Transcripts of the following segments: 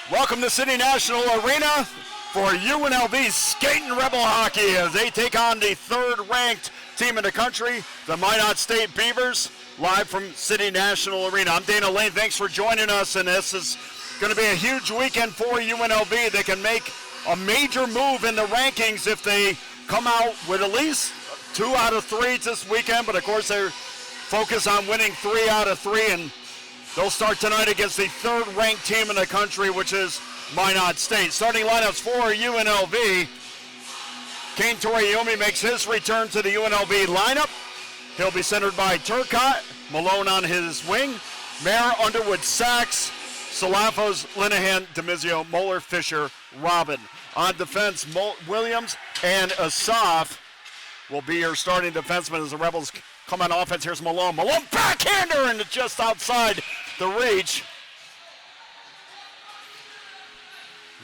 Welcome to City National Arena for UNLV Skating Rebel Hockey as they take on the third-ranked team in the country, the Minot State Beavers, live from City National Arena. I'm Dana Lane. Thanks for joining us, and this is going to be a huge weekend for UNLV. They can make a major move in the rankings if they come out with at least 2 out of 3 this weekend, but of course they're focused on winning 3 out of 3, and they'll start tonight against the third-ranked team in the country, which is Minot State. Starting lineups for UNLV. Kane Toriyumi makes his return to the UNLV lineup. He'll be centered by Turcotte, Malone on his wing, Mayer, Underwood, Sachs, Salafos, Linehan, Demizio, Moeller, Fisher, Robin. On defense, Williams and Asaf will be your starting defensemen as the Rebels come on offense. Here's Malone. Malone backhander and just outside the reach.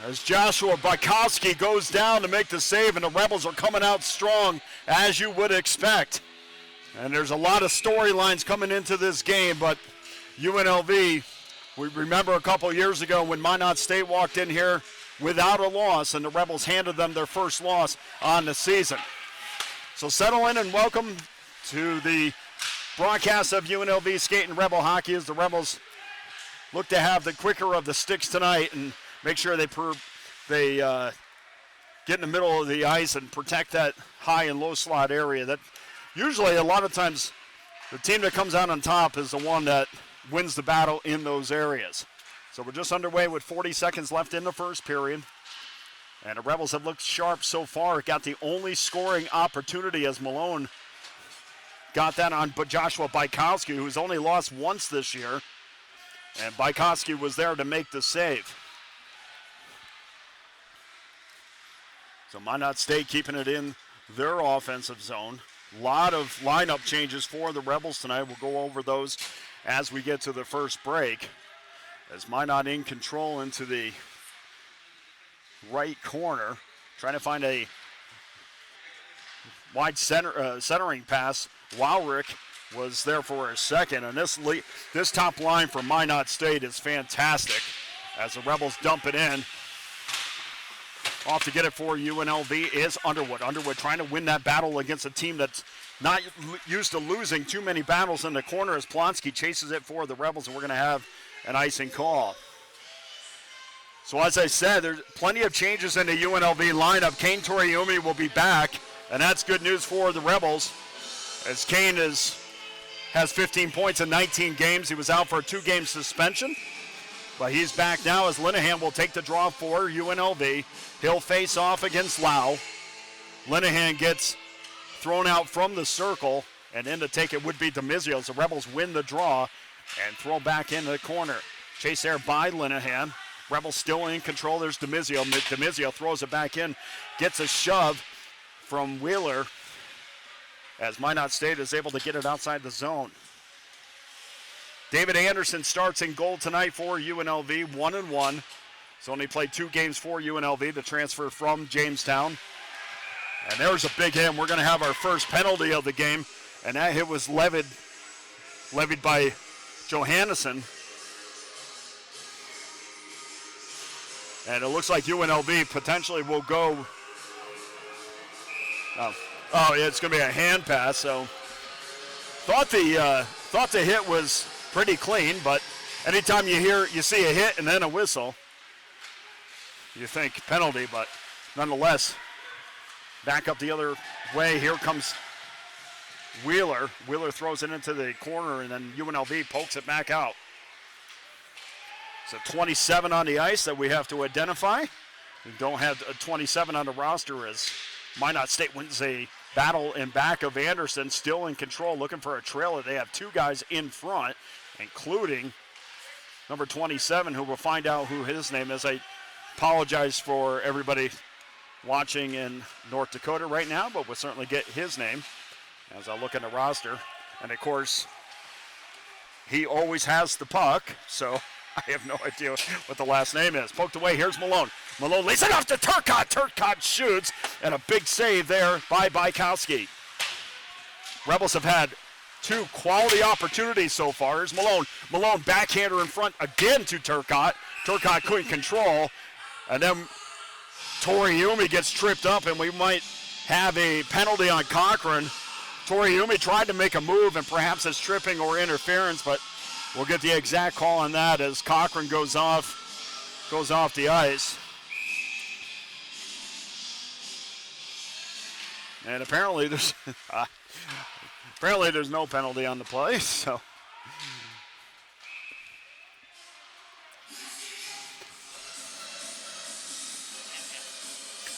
As Joshua Bykowski goes down to make the save, and the Rebels are coming out strong as you would expect. And there's a lot of storylines coming into this game, but UNLV, we remember a couple years ago when Minot State walked in here without a loss, and the Rebels handed them their first loss on the season. So settle in and welcome to the broadcast of UNLV Skating Rebel Hockey as the Rebels look to have the quicker of the sticks tonight and make sure they get in the middle of the ice and protect that high and low slot area. That usually a lot of times the team that comes out on top is the one that wins the battle in those areas. So we're just underway with 40 seconds left in the first period. And the Rebels have looked sharp so far. Got the only scoring opportunity as Malone got that on Joshua Bykowski, who's only lost once this year. And Bykowski was there to make the save. So Minot State keeping it in their offensive zone. A lot of lineup changes for the Rebels tonight. We'll go over those as we get to the first break. As Minot in control into the right corner, trying to find a wide centering pass. Wowrick was there for a second, and this top line for Minot State is fantastic as the Rebels dump it in. Off to get it for UNLV is Underwood. Underwood trying to win that battle against a team that's not used to losing too many battles in the corner as Plonsky chases it for the Rebels, and we're going to have an icing call. So as I said, there's plenty of changes in the UNLV lineup. Kane Toriyumi will be back, and that's good news for the Rebels as Kane has 15 points in 19 games. He was out for a 2-game suspension, but he's back now as Linehan will take the draw for UNLV. He'll face off against Lau. Linehan gets thrown out from the circle, and in to take it would be Demizio. So the Rebels win the draw and throw back into the corner. Chase there by Linehan. Rebels still in control. There's Demizio. Demizio throws it back in, gets a shove from Wheeler as Minot State is able to get it outside the zone. David Anderson starts in goal tonight for UNLV, 1-1. He's only played 2 games for UNLV to transfer from Jamestown. And there's a big hit. We're going to have our first penalty of the game, and that hit was levied by Johannesson. And it looks like UNLV potentially will go. Oh, yeah, it's going to be a hand pass. So thought the hit was pretty clean, but anytime you see a hit and then a whistle, you think penalty. But nonetheless, back up the other way. Here comes Wheeler. Wheeler throws it into the corner, and then UNLV pokes it back out. So 27 on the ice that we have to identify. We don't have a 27 on the roster as Minot State wins a battle in back of Anderson, still in control, looking for a trailer. They have 2 guys in front, including number 27, who we'll find out who his name is. I apologize for everybody watching in North Dakota right now, but we'll certainly get his name as I look in the roster. And, of course, he always has the puck, so I have no idea what the last name is. Poked away. Here's Malone. Malone lays it off to Turcotte. Turcotte shoots, and a big save there by Bykowski. Rebels have had 2 quality opportunities so far. Here's Malone. Malone backhander in front again to Turcotte. Turcotte couldn't control. And then Toriumi gets tripped up, and we might have a penalty on Cochran. Toriumi tried to make a move, and perhaps it's tripping or interference, but we'll get the exact call on that as Cochran goes off the ice. And apparently there's no penalty on the play, so.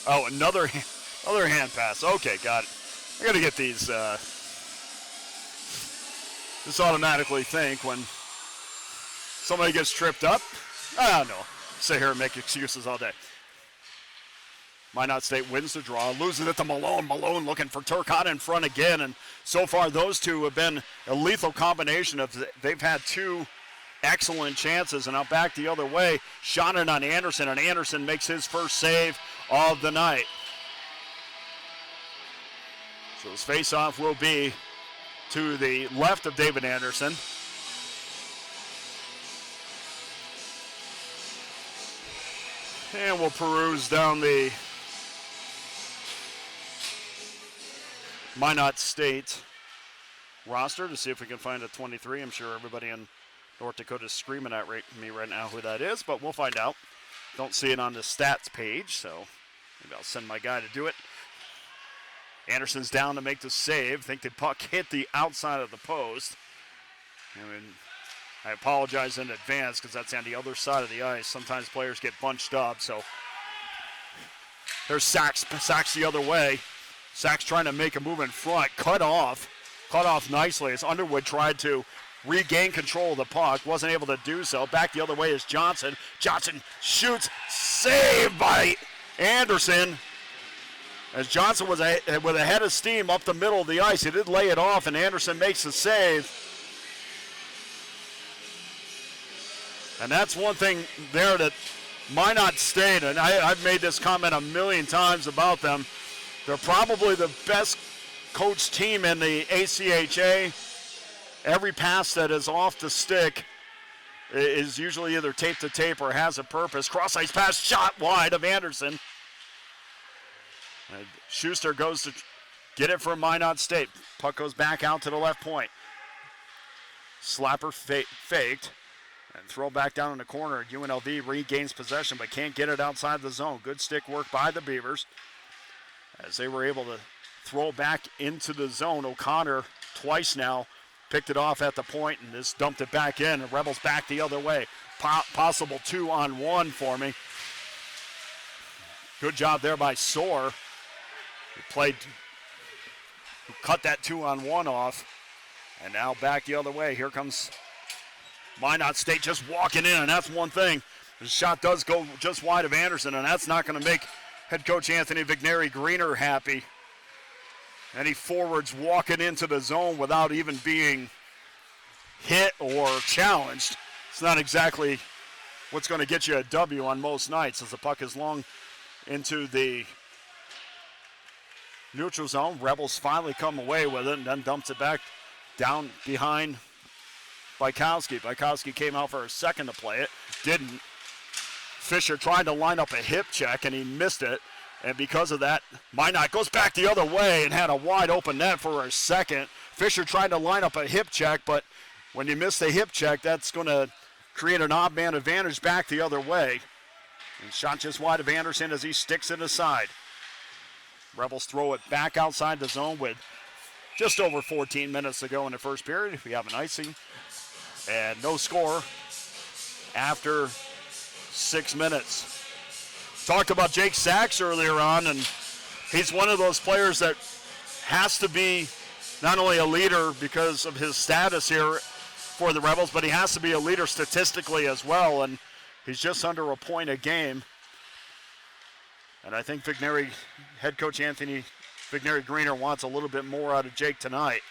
Oh, another hand pass. Okay, got it. I got to get these. Just automatically think when somebody gets tripped up. I don't know. Sit here and make excuses all day. Minot State wins the draw, loses it to Malone. Malone looking for Turcotte in front again, and so far those two have been a lethal combination. They've had two excellent chances, and now back the other way, shot it on Anderson, and Anderson makes his first save of the night. So his face-off will be to the left of David Anderson. And we'll peruse down the Minot State roster to see if we can find a 23. I'm sure everybody in North Dakota is screaming at me right now who that is, but we'll find out. Don't see it on the stats page, so maybe I'll send my guy to do it. Anderson's down to make the save. I think the puck hit the outside of the post. I apologize in advance because that's on the other side of the ice. Sometimes players get bunched up, so there's Sachs the other way. Sachs trying to make a move in front, cut off nicely as Underwood tried to regain control of the puck, wasn't able to do so. Back the other way is Johnson. Johnson shoots, saved by Anderson. As Johnson was with a head of steam up the middle of the ice, he did lay it off, and Anderson makes the save. And that's one thing there that Minot State, and I've made this comment a million times about them, they're probably the best coached team in the ACHA. Every pass that is off the stick is usually either tape to tape or has a purpose. Cross-ice pass, shot wide of Anderson. And Schuster goes to get it for Minot State. Puck goes back out to the left point. Slapper faked and throw back down in the corner. UNLV regains possession but can't get it outside the zone. Good stick work by the Beavers as they were able to throw back into the zone. O'Connor twice now picked it off at the point and just dumped it back in. The Rebels back the other way. Possible 2-on-1 for me. Good job there by Soar. Who cut that 2-on-1 off. And now back the other way. Here comes Minot State just walking in, and that's one thing. The shot does go just wide of Anderson, and that's not going to make head coach Anthony Vigneri-Greener happy. Any forwards walking into the zone without even being hit or challenged. It's not exactly what's going to get you a W on most nights as the puck is long into the neutral zone. Rebels finally come away with it and then dumps it back down behind Bykowski. Bykowski came out for a second to play it. Didn't. Fisher tried to line up a hip check and he missed it. And because of that, Minot goes back the other way and had a wide open net for a second. Fisher tried to line up a hip check, but when you miss the hip check, that's going to create an odd man advantage back the other way. And shot just wide of Anderson as he sticks it aside. Rebels throw it back outside the zone with just over 14 minutes to go in the first period. We have an icing and no score after 6 minutes. Talked about Jake Sachs earlier on, and he's one of those players that has to be not only a leader because of his status here for the Rebels, but he has to be a leader statistically as well, and he's just under a point a game. And I think head coach Anthony Vigneri-Greener wants a little bit more out of Jake tonight.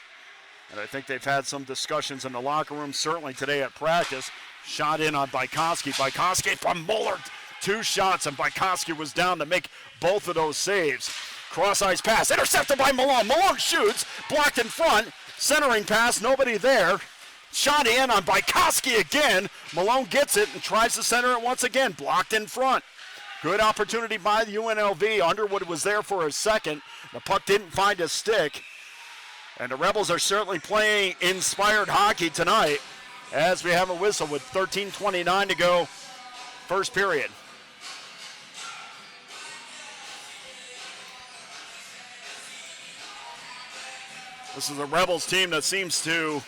And I think they've had some discussions in the locker room, certainly today at practice. Shot in on Bykowski. Bykowski from Muller. 2 shots, and Bykowski was down to make both of those saves. Cross-ice pass, intercepted by Malone. Malone shoots, blocked in front, centering pass, nobody there. Shot in on Bykowski again. Malone gets it and tries to center it once again. Blocked in front. Good opportunity by the UNLV. Underwood was there for a second. The puck didn't find a stick. And the Rebels are certainly playing inspired hockey tonight as we have a whistle with 13:29 to go, first period. This is a Rebels team that seems to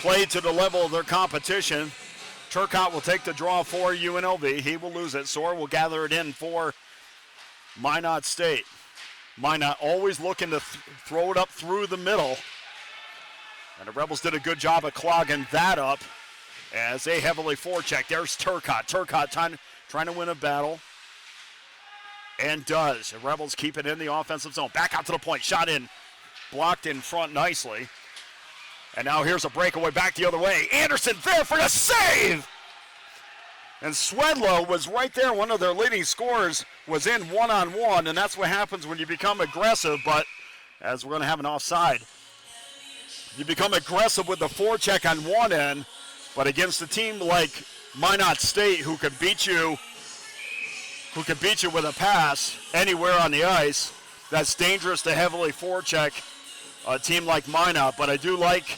play to the level of their competition. Turcotte will take the draw for UNLV. He will lose it. Soar will gather it in for Minot State. Minot always looking to throw it up through the middle. And the Rebels did a good job of clogging that up as they heavily forecheck. There's Turcotte. Turcotte trying to win a battle. And does. The Rebels keep it in the offensive zone. Back out to the point. Shot in. Blocked in front nicely. And now here's a breakaway back the other way. Anderson there for the save! And Swedlow was right there. One of their leading scorers was in one-on-one, and that's what happens when you become aggressive. But as we're going to have an offside, you become aggressive with the forecheck on one end, but against a team like Minot State who could beat you with a pass anywhere on the ice, that's dangerous to heavily forecheck a team like Minot. But I do like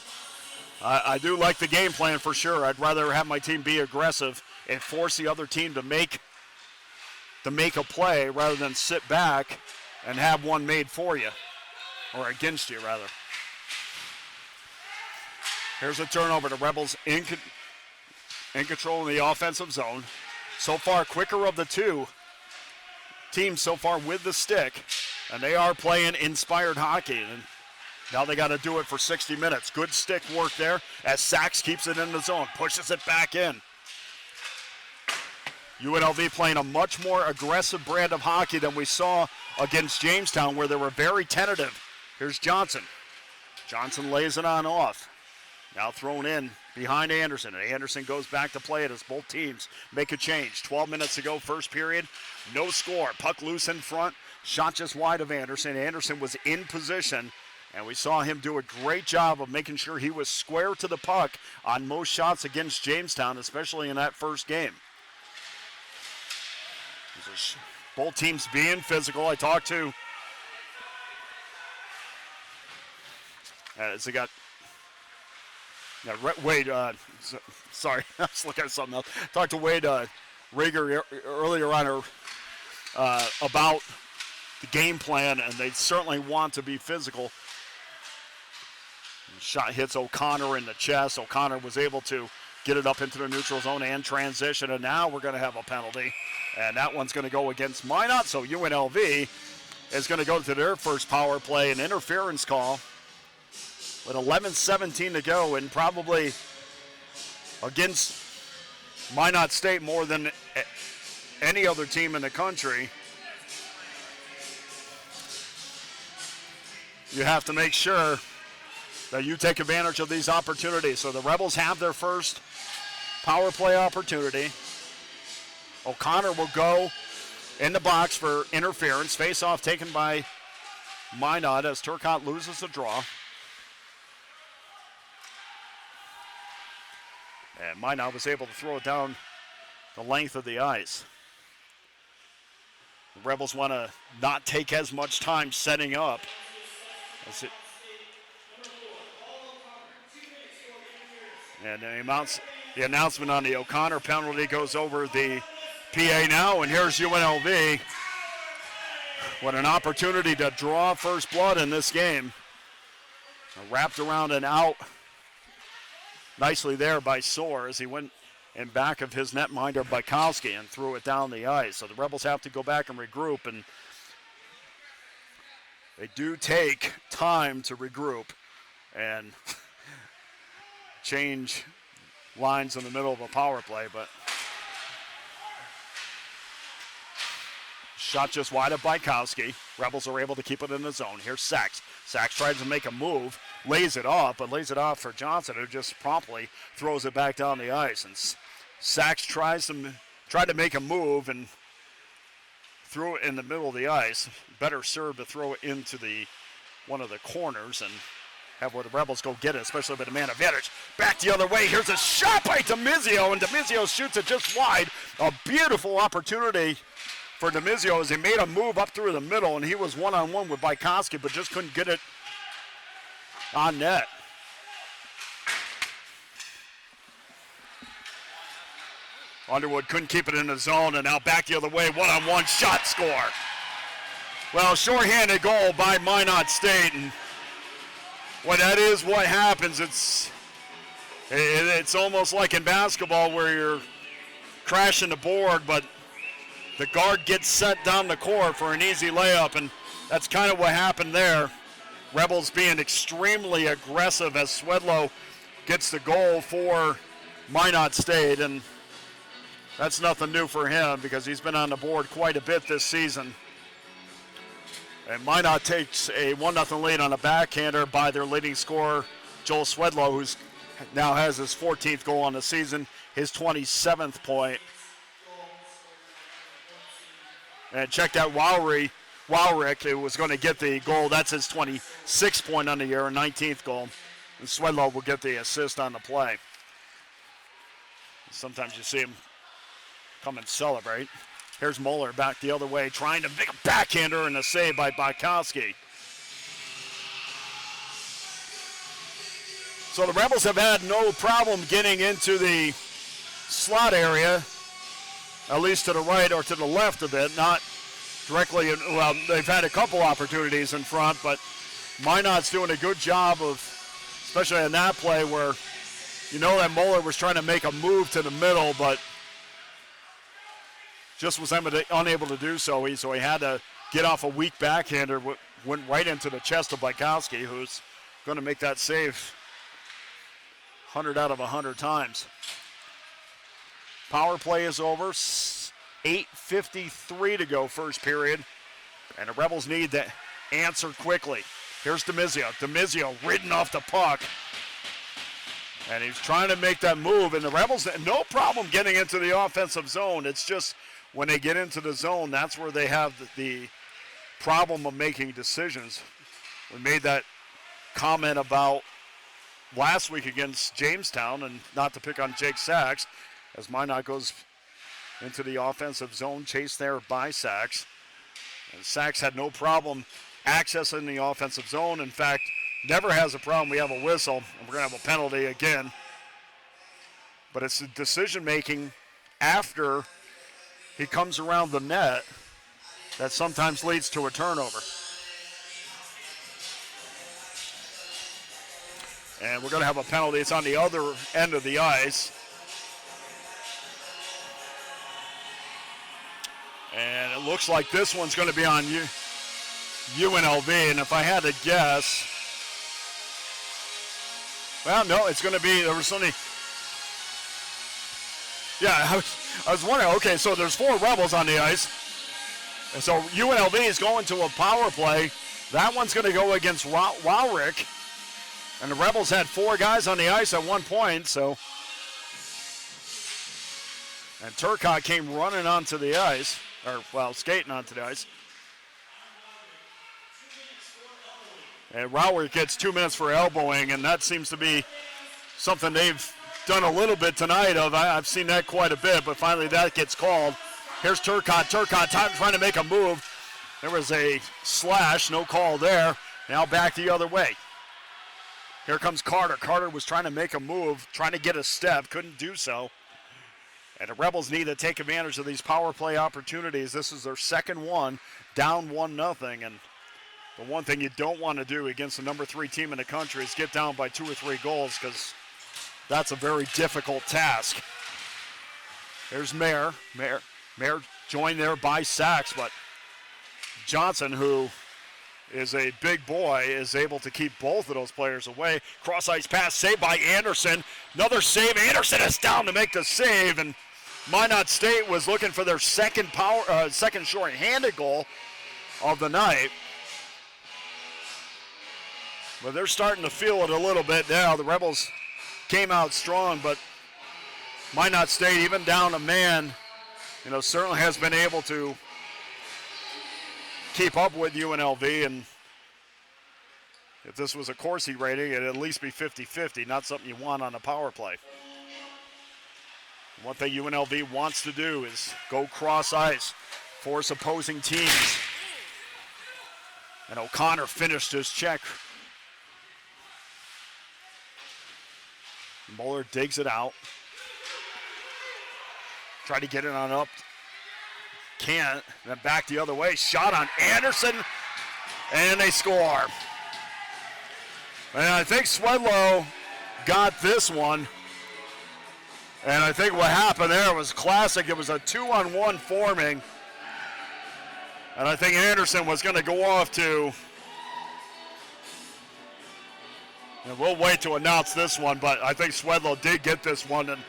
the game plan for sure. I'd rather have my team be aggressive and force the other team to make a play rather than sit back and have one made for you, or against you rather. Here's a turnover. The Rebels in control in the offensive zone. So far, quicker of the two teams so far with the stick, and they are playing inspired hockey. And now they got to do it for 60 minutes. Good stick work there as Sachs keeps it in the zone, pushes it back in. UNLV playing a much more aggressive brand of hockey than we saw against Jamestown, where they were very tentative. Here's Johnson. Johnson lays it on off. Now thrown in behind Anderson. And Anderson goes back to play it as both teams make a change. 12 minutes to go, first period. No score. Puck loose in front. Shot just wide of Anderson. Anderson was in position, and we saw him do a great job of making sure he was square to the puck on most shots against Jamestown, especially in that first game. Both teams being physical. I talked to as they got Wade. Sorry, I was looking at something else. Talked to Wade Rieger earlier on about the game plan, and they certainly want to be physical. Shot hits O'Connor in the chest. O'Connor was able to get it up into the neutral zone and transition, and now we're going to have a penalty. And that one's going to go against Minot, so UNLV is going to go to their first power play, an interference call with 11:17 to go, and probably against Minot State more than any other team in the country. You have to make sure that you take advantage of these opportunities. So the Rebels have their first power play opportunity. O'Connor will go in the box for interference. Face-off taken by Minot as Turcotte loses the draw. And Minot was able to throw it down the length of the ice. The Rebels want to not take as much time setting up. And the announcement on the O'Connor penalty goes over the PA now, and here's UNLV with an opportunity to draw first blood in this game. Wrapped around and out nicely there by Soar as he went in back of his netminder Bykowski and threw it down the ice. So the Rebels have to go back and regroup, and they do take time to regroup and change lines in the middle of a power play, but shot just wide of Bykowski. Rebels are able to keep it in the zone. Here's Sachs. Sachs tries to make a move, lays it off for Johnson, who just promptly throws it back down the ice. And Sachs tried to make a move and threw it in the middle of the ice. Better served to throw it into one of the corners, and have the Rebels go get it, especially with a man advantage. Back the other way. Here's a shot by DeMizio, and DeMizio shoots it just wide. A beautiful opportunity for DeMizio as he made a move up through the middle, and he was one-on-one with Bykowski, but just couldn't get it on net. Underwood couldn't keep it in the zone, and now back the other way, one-on-one shot score. Well, shorthanded goal by Minot State, and well, that is what happens. It's almost like in basketball where you're crashing the board, but the guard gets set down the court for an easy layup, and that's kind of what happened there. Rebels being extremely aggressive as Swedlow gets the goal for Minot State, and that's nothing new for him because he's been on the board quite a bit this season. And Minot takes a 1-0 lead on a backhander by their leading scorer, Joel Swedlow, who now has his 14th goal on the season, his 27th point. And check out Wowrick, who was going to get the goal. That's his 26th point on the year, and 19th goal. And Swedlow will get the assist on the play. Sometimes you see him come and celebrate. Here's Moeller back the other way, trying to make a backhander and a save by Bykowski. So the Rebels have had no problem getting into the slot area, at least to the right or to the left of it, not directly, well, they've had a couple opportunities in front, but Minot's doing a good job of, especially in that play where you know that Moeller was trying to make a move to the middle, but just was unable to do so. So he had to get off a weak backhander, went right into the chest of Bykowski, who's going to make that save 100 out of 100 times. Power play is over. 8:53 to go first period. And the Rebels need to answer quickly. Here's DeMizio. DeMizio ridden off the puck. And he's trying to make that move. And the Rebels, no problem getting into the offensive zone. It's just when they get into the zone, that's where they have the problem of making decisions. We made that comment about last week against Jamestown, and not to pick on Jake Sachs, as Minot goes into the offensive zone, chased there by Sachs. And Sachs had no problem accessing the offensive zone. In fact, never has a problem. We have a whistle, and we're going to have a penalty again. But it's the decision-making after he comes around the net that sometimes leads to a turnover. And we're going to have a penalty. It's on the other end of the ice. And it looks like this one's going to be on UNLV. And if I had to guess, well, no, it's going to be, there was something. Yeah, I was wondering, okay, so there's 4 Rebels on the ice. And so UNLV is going to a power play. That one's going to go against Wowrick. And the Rebels had 4 guys on the ice at one point, so. And Turcotte came running onto the ice, or, well, skating onto the ice. And Wowrick gets 2 minutes for elbowing, and that seems to be something they've done a little bit tonight of. I've seen that quite a bit, but finally that gets called. Here's Turcotte. Turcotte trying to make a move. There was a slash, no call there. Now back the other way. Here comes Carter. Carter was trying to make a move, trying to get a step, couldn't do so. And the Rebels need to take advantage of these power play opportunities. This is their second one, down 1-0. And the one thing you don't want to do against the number 3 team in the country is get down by 2 or 3 goals, because that's a very difficult task. There's Mayer. Mayer joined there by Sachs, but Johnson, who is a big boy, is able to keep both of those players away. Cross-ice pass saved by Anderson. Another save. Anderson is down to make the save, and Minot State was looking for their second short-handed goal of the night. But they're starting to feel it a little bit now. The Rebels came out strong, but Minot State, even down a man, certainly has been able to keep up with UNLV, and If this was a Corsi rating, it'd at least be 50-50, not something you want on a power play. One thing UNLV wants to do is go cross ice, force opposing teams. And O'Connor finished his check. Muller digs it out. Try to get it on up. Can't. Then back the other way. Shot on Anderson. And they score. And I think Swedlow got this one. And I think what happened there was classic. It was a 2-on-1 forming. And I think Anderson was going to go off to, and we'll wait to announce this one, but I think Swedlow did get this one. And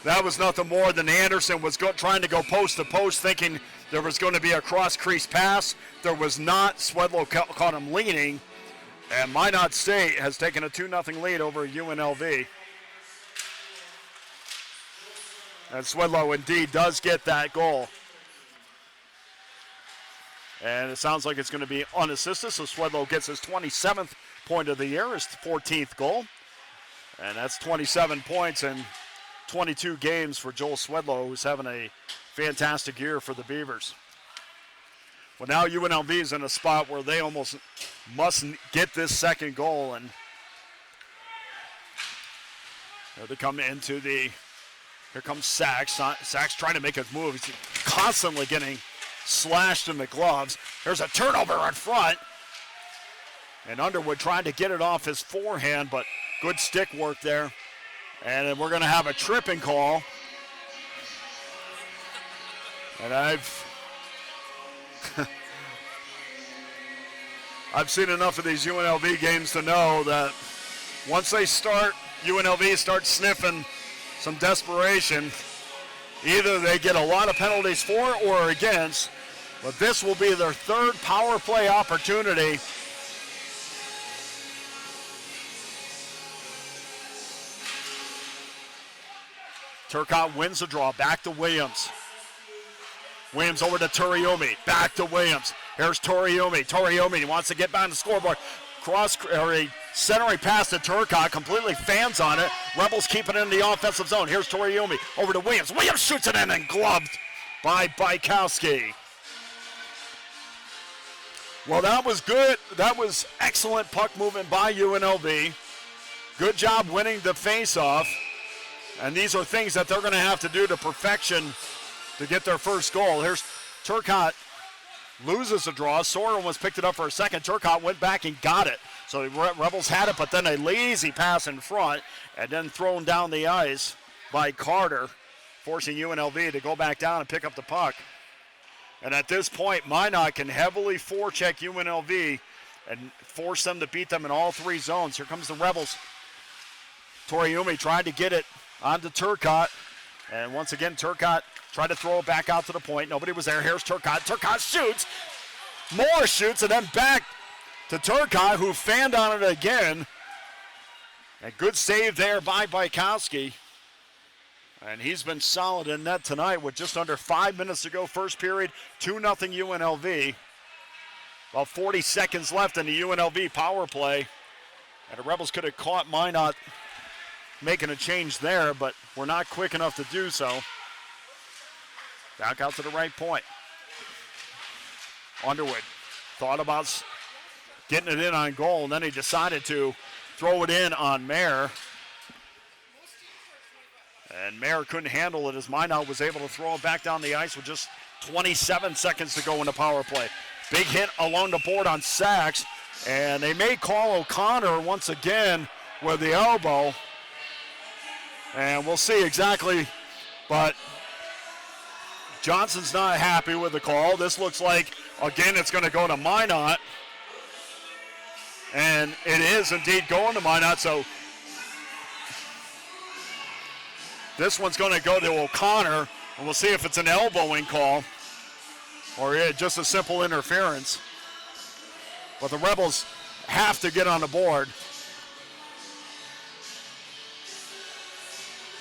that was nothing more than Anderson was trying to go post to post, thinking there was going to be a cross-crease pass. There was not. Swedlow caught him leaning. And Minot State has taken a 2-0 lead over UNLV. And Swedlow indeed does get that goal. And it sounds like it's going to be unassisted, so Swedlow gets his 27th point of the year, his 14th goal. And that's 27 points in 22 games for Joel Swedlow, who's having a fantastic year for the Beavers. Well, now UNLV is in a spot where they almost must get this second goal. And they come into the, here comes Sachs. Sachs trying to make a move. He's constantly getting slashed in the gloves. There's a turnover in front. And Underwood trying to get it off his forehand, but good stick work there. And then we're going to have a tripping call. And I've seen enough of these UNLV games to know that once they start, UNLV starts sniffing some desperation, either they get a lot of penalties for or against, but this will be their third power play opportunity. Turcotte wins the draw, back to Williams. Williams over to Toriumi, back to Williams. Here's Toriumi. Toriumi wants to get back on the scoreboard. Centering pass to Turcotte, completely fans on it. Rebels keep it in the offensive zone. Here's Toriumi over to Williams. Williams shoots it in and gloved by Bykowski. Well, that was good. That was excellent puck movement by UNLV. Good job winning the faceoff. And these are things that they're going to have to do to perfection to get their first goal. Here's Turcotte loses the draw. Soren was picked it up for a second. Turcotte went back and got it. So the Rebels had it, but then a lazy pass in front and then thrown down the ice by Carter, forcing UNLV to go back down and pick up the puck. And at this point, Minot can heavily forecheck UNLV and force them to beat them in all three zones. Here comes the Rebels. Toriumi trying to get it onto Turcotte. And once again, Turcotte tried to throw it back out to the point. Nobody was there. Here's Turcotte. Turcotte shoots. Moore shoots, and then back to Turcotte, who fanned on it again. A good save there by Bykowski. And he's been solid in net tonight with just under 5 minutes to go. First period, 2-0 UNLV. About 40 seconds left in the UNLV power play. And the Rebels could have caught Minot making a change there, but we're not quick enough to do so. Back out to the right point. Underwood thought about getting it in on goal, and then he decided to throw it in on Mayer. And Mayer couldn't handle it as Minot was able to throw it back down the ice with just 27 seconds to go in the power play. Big hit along the board on Sachs, and they may call O'Connor once again with the elbow. And we'll see exactly, but Johnson's not happy with the call. This looks like, again, it's going to go to Minot. And it is indeed going to Minot, so this one's going to go to O'Connor, and we'll see if it's an elbowing call or just a simple interference. But the Rebels have to get on the board,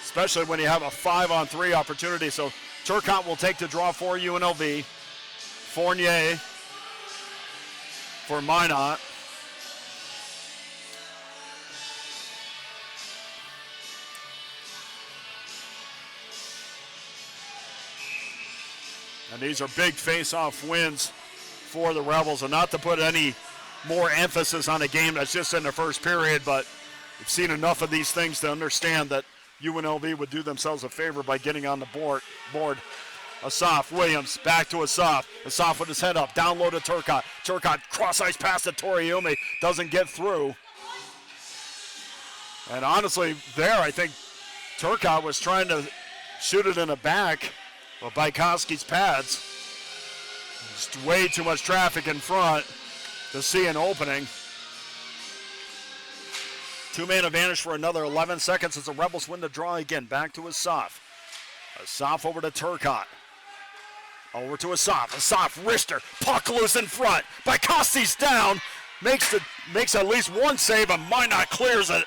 especially when you have a 5-on-3 opportunity. So Turcotte will take the draw for UNLV. Fournier for Minot. And these are big face-off wins for the Rebels. And not to put any more emphasis on a game that's just in the first period, but we've seen enough of these things to understand that UNLV would do themselves a favor by getting on the board. Asaf Williams back to Asaf. Asaf with his head up, down low to Turcotte. Turcotte cross-ice pass to Toriumi, doesn't get through. And honestly, there I think Turcotte was trying to shoot it in the back of Bajkowski's pads. Just way too much traffic in front to see an opening. Two-man advantage for another 11 seconds as the Rebels win the draw again. Back to Asaf. Asaf over to Turcotte. Over to Asaf. Asaf, wrister, puck loose in front. Bajkowski's down, makes at least one save, and Minot clears it.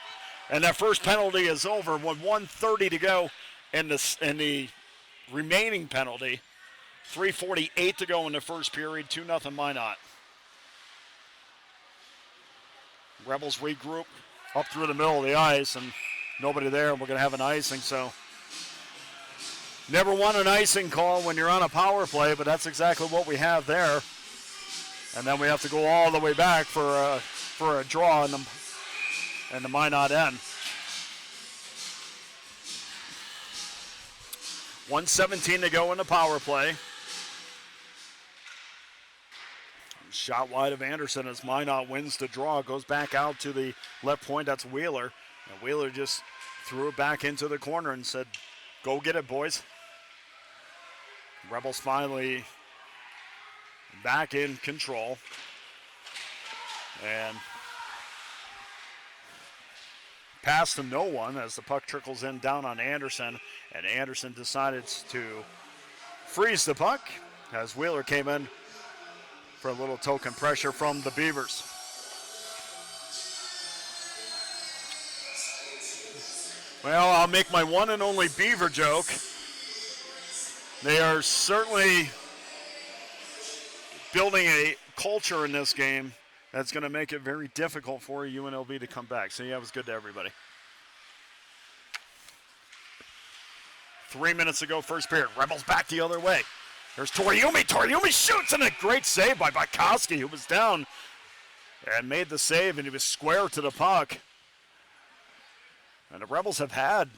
And that first penalty is over with 1:30 to go in the remaining penalty. 3:48 to go in the first period. 2-0 Minot. Rebels regroup up through the middle of the ice, and nobody there. We're going to have an icing, so never want an icing call when you're on a power play, but that's exactly what we have there. And then we have to go all the way back for a draw in the Minot end. 1:17 to go in the power play. Shot wide of Anderson as Minot wins the draw. Goes back out to the left point. That's Wheeler. And Wheeler just threw it back into the corner and said, go get it, boys. Rebels finally back in control. And pass to no one as the puck trickles in down on Anderson. And Anderson decided to freeze the puck as Wheeler came in for a little token pressure from the Beavers. Well, I'll make my one and only Beaver joke. They are certainly building a culture in this game that's going to make it very difficult for UNLV to come back. So, yeah, it was good to everybody. 3 minutes ago, first period. Rebels back the other way. There's Toriumi. Toriumi shoots, and a great save by Bajkowski, who was down and made the save, and he was square to the puck. And the Rebels have had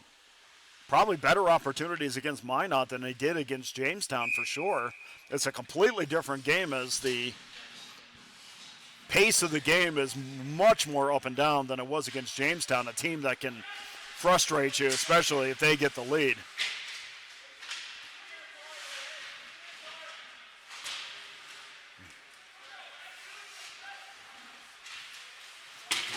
probably better opportunities against Minot than they did against Jamestown for sure. It's a completely different game as the pace of the game is much more up and down than it was against Jamestown, a team that can frustrate you, especially if they get the lead.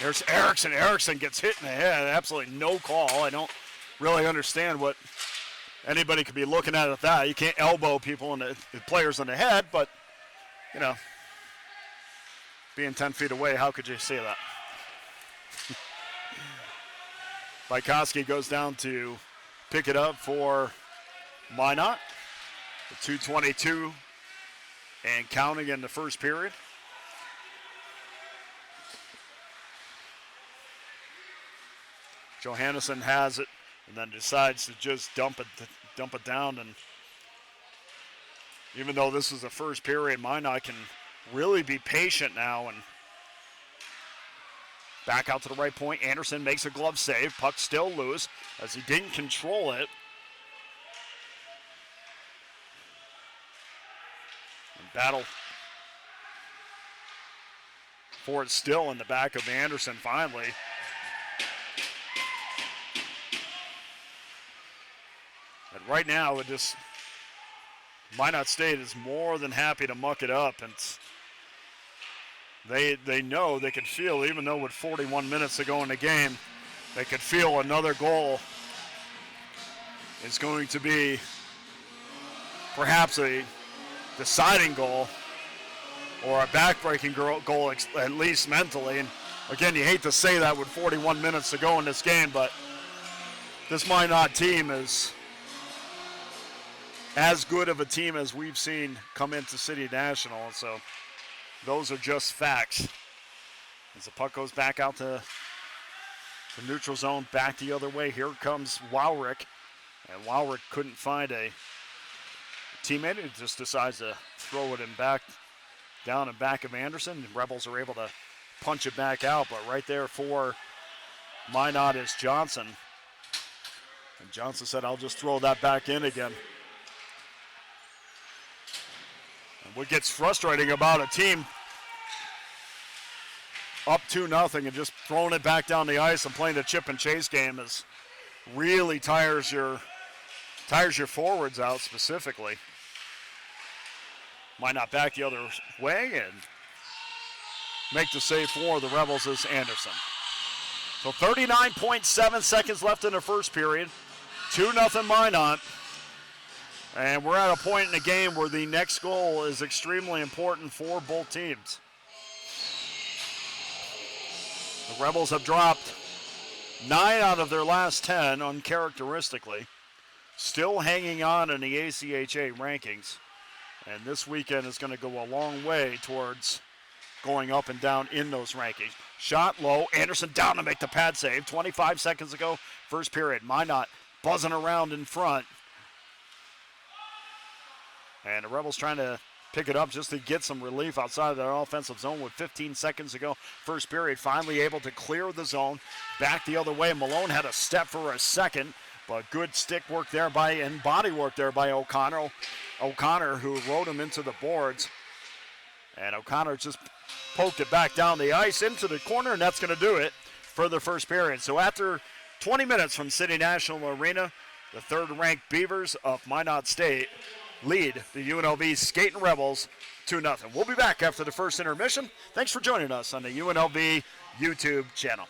There's Erickson. Erickson gets hit in the head. Absolutely no call. I don't really understand what anybody could be looking at that. You can't elbow people in the players in the head, but, you know, being 10 feet away, how could you see that? Bajkowski goes down to pick it up for Minot. The 2:22 and counting in the first period. Johannesson has it and then decides to just dump it down. And even though this is the first period, Minot can really be patient now and back out to the right point. Anderson makes a glove save. Puck still loose as he didn't control it. And battle for it still in the back of Anderson finally. And right now, Minot State is more than happy to muck it up, and they know, they can feel, even though with 41 minutes to go in the game, they could feel another goal is going to be perhaps a deciding goal or a backbreaking goal, at least mentally. And again, you hate to say that with 41 minutes to go in this game, but this Minot team is as good of a team as we've seen come into City National. So those are just facts. As the puck goes back out to the neutral zone, back the other way. Here comes Wowrick. And Wowrick couldn't find a teammate who just decides to throw it in back, down and back of Anderson. The Rebels are able to punch it back out, but right there for Minot is Johnson. And Johnson said, I'll just throw that back in again. And what gets frustrating about a team up 2-0 and just throwing it back down the ice and playing the chip and chase game is really tires your forwards out specifically. Minot back the other way and make the save for the Rebels is Anderson. So 39.7 seconds left in the first period. 2-0 Minot. And we're at a point in the game where the next goal is extremely important for both teams. The Rebels have dropped 9 out of their last 10 uncharacteristically. Still hanging on in the ACHA rankings. And this weekend is going to go a long way towards going up and down in those rankings. Shot low. Anderson down to make the pad save. 25 seconds ago, first period. Minot buzzing around in front. And the Rebels trying to pick it up just to get some relief outside of their offensive zone with 15 seconds to go. First period, finally able to clear the zone. Back the other way. Malone had a step for a second, but good stick work there and body work there by O'Connor. O'Connor, who rode him into the boards. And O'Connor just poked it back down the ice into the corner, and that's going to do it for the first period. So after 20 minutes from City National Arena, the third-ranked Beavers of Minot State lead the UNLV Skating Rebels 2-0. We'll be back after the first intermission. Thanks for joining us on the UNLV YouTube channel.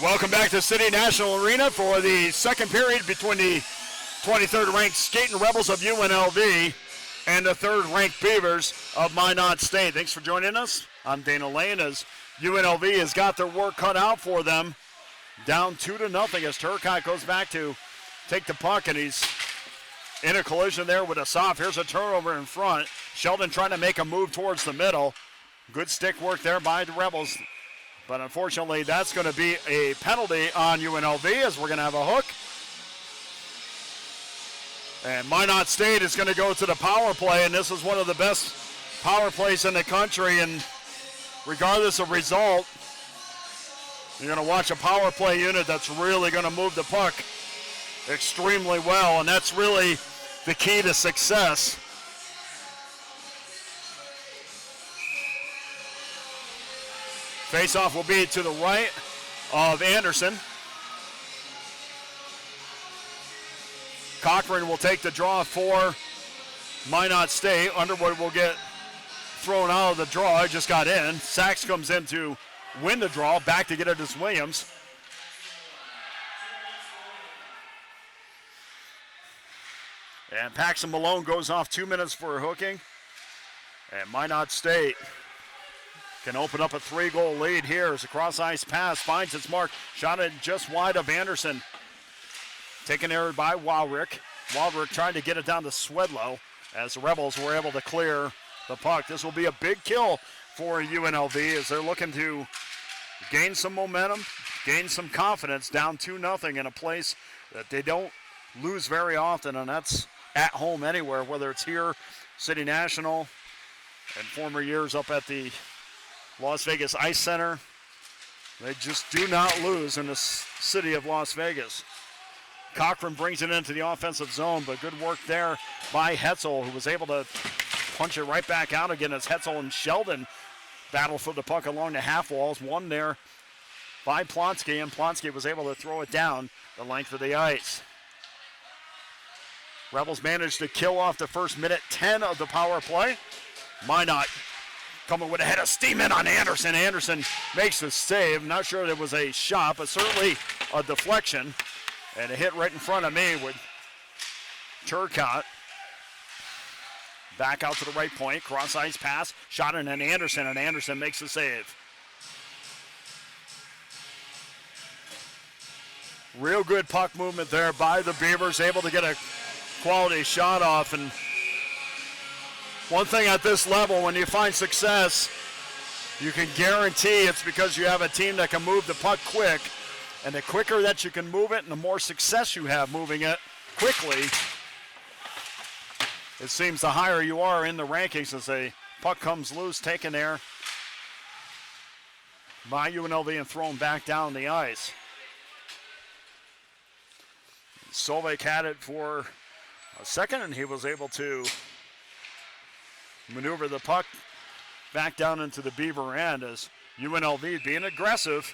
Welcome back to City National Arena for the second period between the 23rd ranked Skating Rebels of UNLV and the third ranked Beavers of Minot State. Thanks for joining us. I'm Dana Lane as UNLV has got their work cut out for them. Down 2-0 as Turcotte goes back to take the puck, and he's in a collision there with Asaf. Here's a turnover in front. Sheldon trying to make a move towards the middle. Good stick work there by the Rebels. But unfortunately, that's going to be a penalty on UNLV as we're going to have a hook. And Minot State is going to go to the power play, and this is one of the best power plays in the country. And regardless of result, you're going to watch a power play unit that's really going to move the puck extremely well, and that's really the key to success. Face-off will be to the right of Anderson. Cochran will take the draw for Minot State. Underwood will get thrown out of the draw. He just got in. Sachs comes in to win the draw. Back to get it is Williams. And Paxton Malone goes off 2 minutes for hooking. And Minot State can open up a 3-goal lead here as a cross-ice pass finds its mark. Shot it just wide of Anderson. Taken there by Walrick. Walrick trying to get it down to Swedlow as the Rebels were able to clear the puck. This will be a big kill for UNLV as they're looking to gain some momentum, gain some confidence, down 2-0 in a place that they don't lose very often, and that's at home anywhere, whether it's here, City National, and former years up at the Las Vegas Ice Center. They just do not lose in the city of Las Vegas. Cochran brings it into the offensive zone, but good work there by Hetzel, who was able to punch it right back out again as Hetzel and Sheldon battle for the puck along the half walls. One there by Plonsky, and Plonsky was able to throw it down the length of the ice. Rebels managed to kill off the first minute 10 of the power play. Minot coming with a head of steam in on Anderson. Anderson makes the save. Not sure it was a shot, but certainly a deflection. And a hit right in front of me with Turcotte. Back out to the right point. Cross-ice pass. Shot in, and Anderson makes the save. Real good puck movement there by the Beavers. Able to get a quality shot off. And one thing at this level, when you find success, you can guarantee it's because you have a team that can move the puck quick. And the quicker that you can move it and the more success you have moving it quickly, it seems the higher you are in the rankings as a puck comes loose, taken there by UNLV and thrown back down the ice. Solveig had it for a second, and he was able to maneuver the puck back down into the Beaver end as UNLV being aggressive.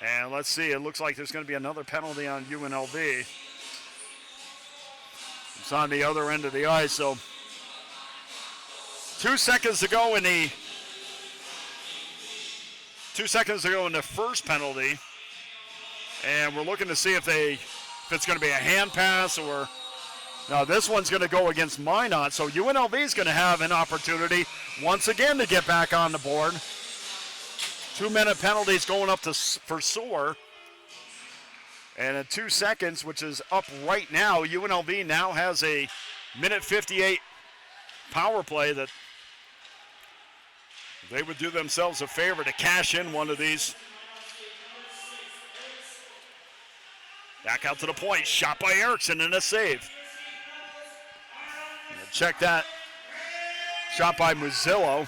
And let's see, it looks like there's going to be another penalty on UNLV. It's on the other end of the ice, so 2 seconds to go in the 2 seconds to go in the first penalty. And we're looking to see if it's going to be a hand pass or no, this one's going to go against Minot. So UNLV is going to have an opportunity once again to get back on the board. 2-minute penalties going up for Soar. And in 2 seconds, which is up right now, UNLV now has a minute 58 power play that they would do themselves a favor to cash in one of these. Back out to the point, shot by Erickson and a save. Check that. Shot by Muzzillo.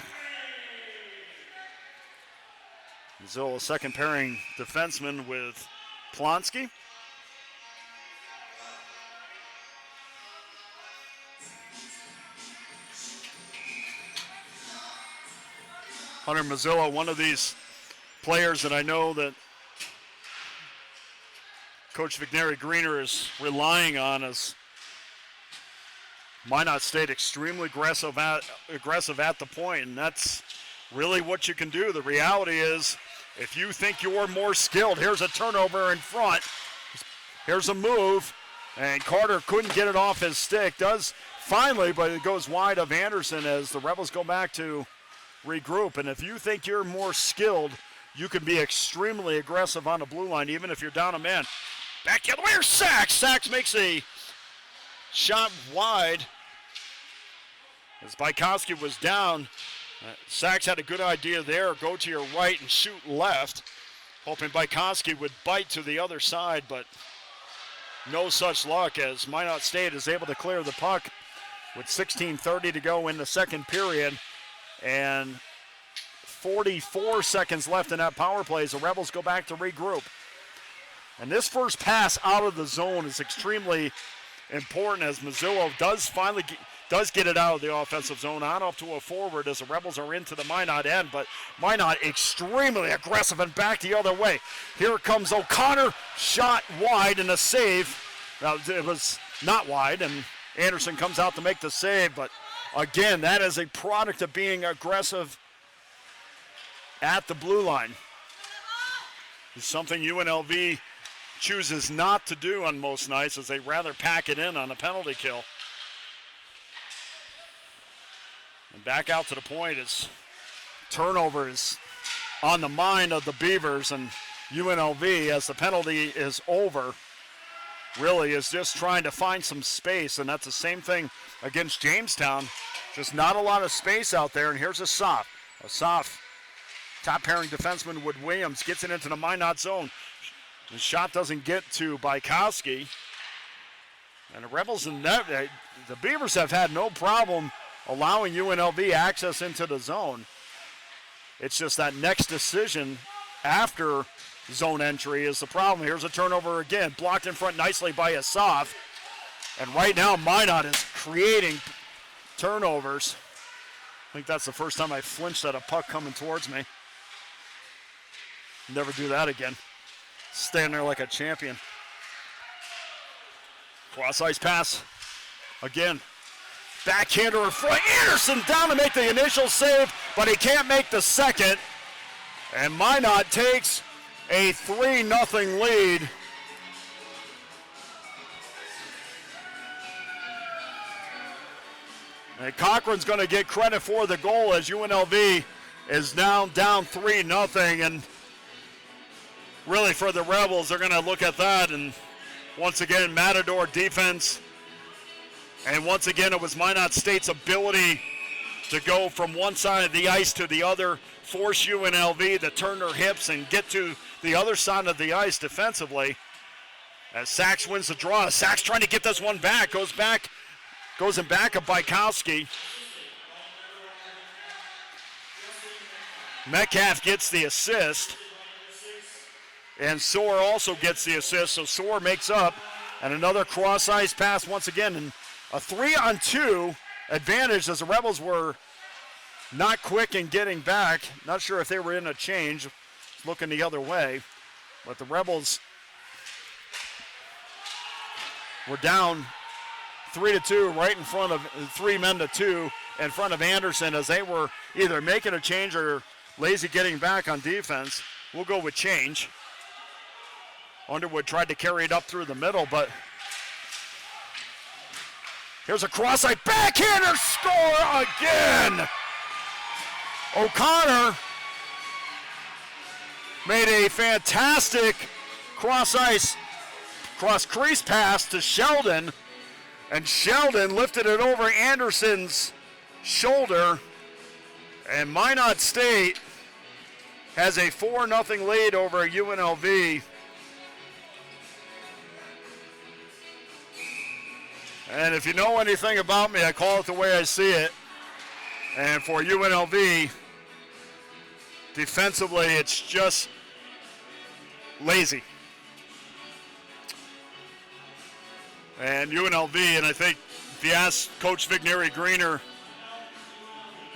Muzzillo, second pairing defenseman with Plonsky. Hunter Muzzillo, one of these players that I know that Coach McNary Greener is relying on as Minot State extremely aggressive at the point, and that's really what you can do. The reality is, if you think you're more skilled, here's a turnover in front. Here's a move, and Carter couldn't get it off his stick. Does finally, but it goes wide of Anderson as the Rebels go back to regroup. And if you think you're more skilled, you can be extremely aggressive on the blue line, even if you're down a man. Back the other way, Sachs. Sachs makes a shot wide. As Bykowski was down, Sachs had a good idea there. Go to your right and shoot left, hoping Bykowski would bite to the other side, but no such luck as Minot State is able to clear the puck with 16:30 to go in the second period and 44 seconds left in that power play as the Rebels go back to regroup. And this first pass out of the zone is extremely important as Mazzillo does get it out of the offensive zone on up to a forward as the Rebels are into the Minot end, but Minot extremely aggressive and back the other way. Here comes O'Connor, shot wide and a save. Now, it was not wide, and Anderson comes out to make the save, but again, that is a product of being aggressive at the blue line. It's something UNLV chooses not to do on most nights as they rather pack it in on a penalty kill. And back out to the point is turnovers on the mind of the Beavers, and UNLV, as the penalty is over, really is just trying to find some space, and that's the same thing against Jamestown. Just not a lot of space out there, and here's Asaf. Asaf, top pairing defenseman Wood Williams, gets it into the Minot zone. The shot doesn't get to Bykowski. And the Rebels and the Beavers have had no problem allowing UNLV access into the zone. It's just that next decision after zone entry is the problem. Here's a turnover again, blocked in front nicely by Asaf. And right now, Minot is creating turnovers. I think that's the first time I flinched at a puck coming towards me. Never do that again. Stand there like a champion. Cross-ice pass. Again. Backhander in front. Anderson down to make the initial save, but he can't make the second. And Minot takes a 3-0 lead. And Cochran's going to get credit for the goal as UNLV is now down 3-0. And really for the Rebels, they're going to look at that. And once again, Matador defense. And once again, it was Minot State's ability to go from one side of the ice to the other, force UNLV to turn their hips and get to the other side of the ice defensively. As Sachs wins the draw. Sachs trying to get this one back. Goes in back of Bykowski. Metcalf gets the assist. And Soar also gets the assist, so Soar makes up. And another cross-ice pass once again. And a 3-on-2 advantage as the Rebels were not quick in getting back. Not sure if they were in a change, looking the other way. But the Rebels were down 3-2 right in front of 3 men to 2 in front of Anderson as they were either making a change or lazy getting back on defense. We'll go with change. Underwood tried to carry it up through the middle, but here's a cross-ice backhander, score again! O'Connor made a fantastic cross-crease pass to Sheldon, and Sheldon lifted it over Anderson's shoulder, and Minot State has a 4-0 lead over UNLV. And if you know anything about me, I call it the way I see it. And for UNLV, defensively, it's just lazy. And UNLV, and I think if you ask Coach Vigneri Greener,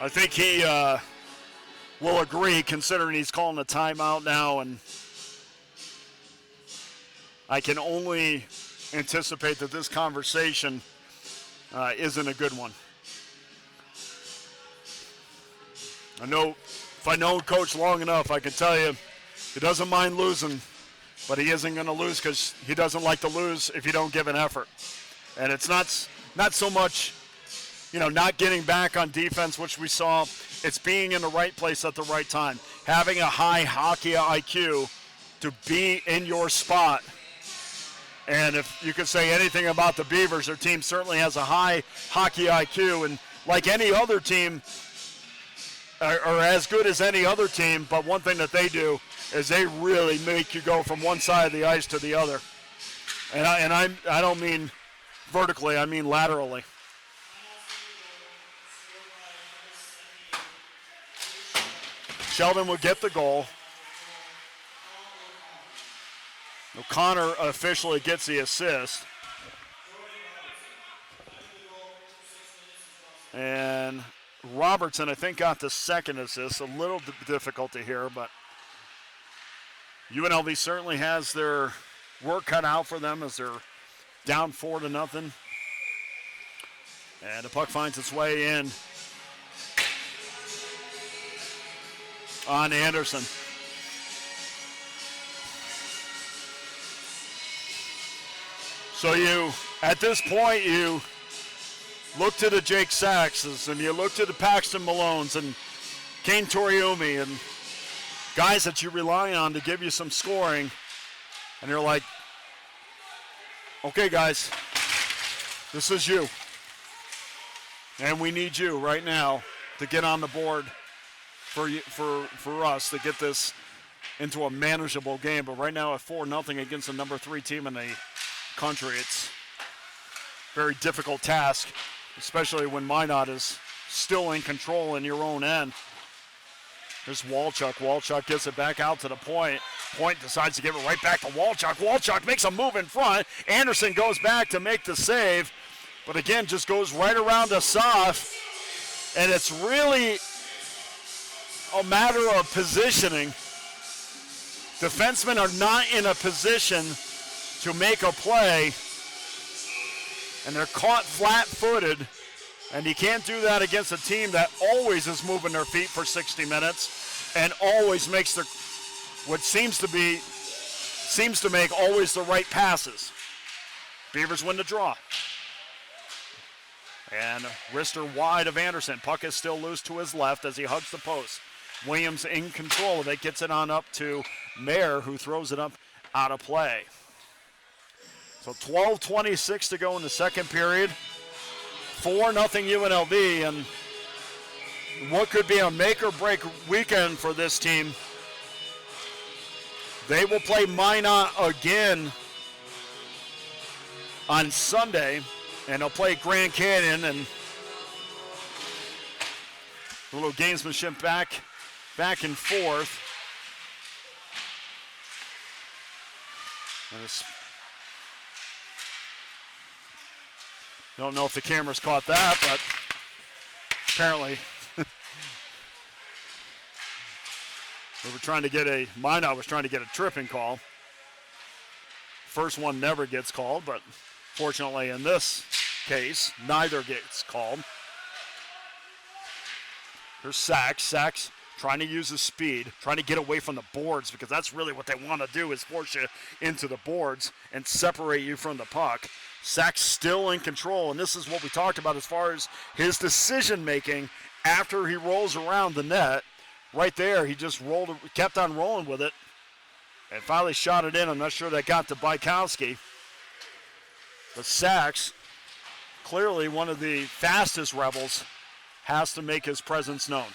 I think he will agree, considering he's calling a timeout now. And I can only anticipate that this conversation isn't a good one. I know if I know Coach long enough, I can tell you he doesn't mind losing, but he isn't going to lose because he doesn't like to lose if you don't give an effort. And it's not so much, not getting back on defense, which we saw. It's being in the right place at the right time, having a high hockey IQ to be in your spot. And if you could say anything about the Beavers, their team certainly has a high hockey IQ, and like any other team, or as good as any other team, but one thing that they do is they really make you go from one side of the ice to the other. And I don't mean vertically, I mean laterally. Sheldon will get the goal. O'Connor officially gets the assist. And Robertson, I think, got the second assist. A little difficult to hear, but UNLV certainly has their work cut out for them as they're down 4-0. And the puck finds its way in on Anderson. So at this point, you look to the Jake Saxes and you look to the Paxton Malones and Kane Toriumi and guys that you rely on to give you some scoring. And you're like, okay, guys, this is you. And we need you right now to get on the board for us to get this into a manageable game. But right now at 4-0 against the number 3 team in the country, it's a very difficult task, especially when Minot is still in control in your own end. There's Walchuk. Walchuk gets it back out to the point. Point decides to give it right back to Walchuk. Walchuk makes a move in front. Anderson goes back to make the save, but again, just goes right around Asaf. And it's really a matter of positioning. Defensemen are not in a position to make a play, and they're caught flat-footed, and you can't do that against a team that always is moving their feet for 60 minutes and always makes what seems to make always the right passes. Beavers win the draw. And wrister wide of Anderson. Puck is still loose to his left as he hugs the post. Williams in control of it, gets it on up to Mayer, who throws it up out of play. So 12:26 to go in the second period. 4-0 UNLV, and what could be a make-or-break weekend for this team. They will play Minot again on Sunday, and they'll play Grand Canyon, and a little gamesmanship back and forth. And don't know if the cameras caught that, but apparently Minot was trying to get a tripping call. First one never gets called, but fortunately in this case, neither gets called. Here's Sachs. Sachs trying to use his speed, trying to get away from the boards, because that's really what they want to do, is force you into the boards and separate you from the puck. Sachs still in control, and this is what we talked about as far as his decision-making after he rolls around the net. Right there, he just kept on rolling with it, and finally shot it in. I'm not sure that got to Bykowski. But Sachs, clearly one of the fastest Rebels, has to make his presence known.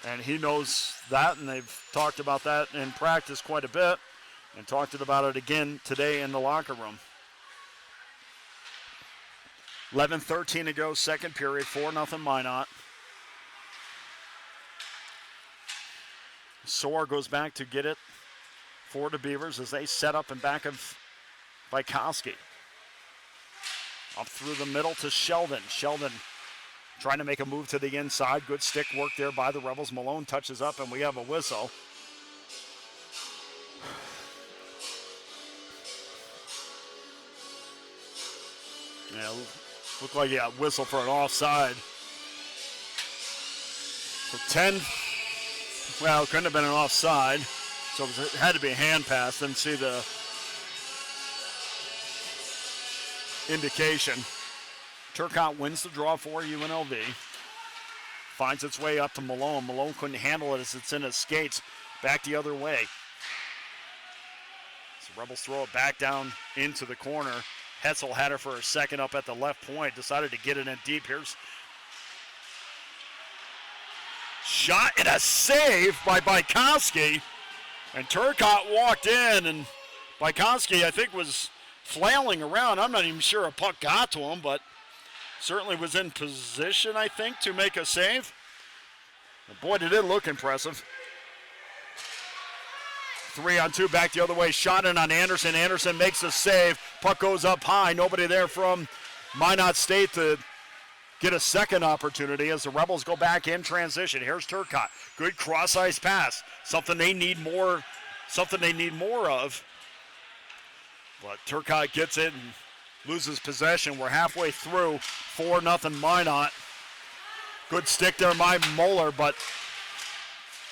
And he knows that, and they've talked about that in practice quite a bit, and talked about it again today in the locker room. 11:13 to go, second period, 4-0 Minot. Soar goes back to get it for the Beavers as they set up in back of Bykowski. Up through the middle to Sheldon. Sheldon trying to make a move to the inside. Good stick work there by the Rebels. Malone touches up, and we have a whistle. Yeah, Looked like he got whistle for an offside. So 10, well, it couldn't have been an offside. So it had to be a hand pass. Didn't see the indication. Turcotte wins the draw for UNLV. Finds its way up to Malone. Malone couldn't handle it as it's in his skates. Back the other way. So Rebels throw it back down into the corner. Hetzel had it for a second up at the left point. Decided to get it in deep. Here's shot and a save by Bajkowski. And Turcotte walked in, and Bajkowski, I think, was flailing around. I'm not even sure a puck got to him, but certainly was in position, I think, to make a save. And boy, did it look impressive. 3-on-2, back the other way. Shot in on Anderson. Anderson makes a save. Puck goes up high. Nobody there from Minot State to get a second opportunity as the Rebels go back in transition. Here's Turcotte. Good cross-ice pass. Something they need more of. But Turcotte gets it and loses possession. We're halfway through. 4-0 Minot. Good stick there by Moeller, but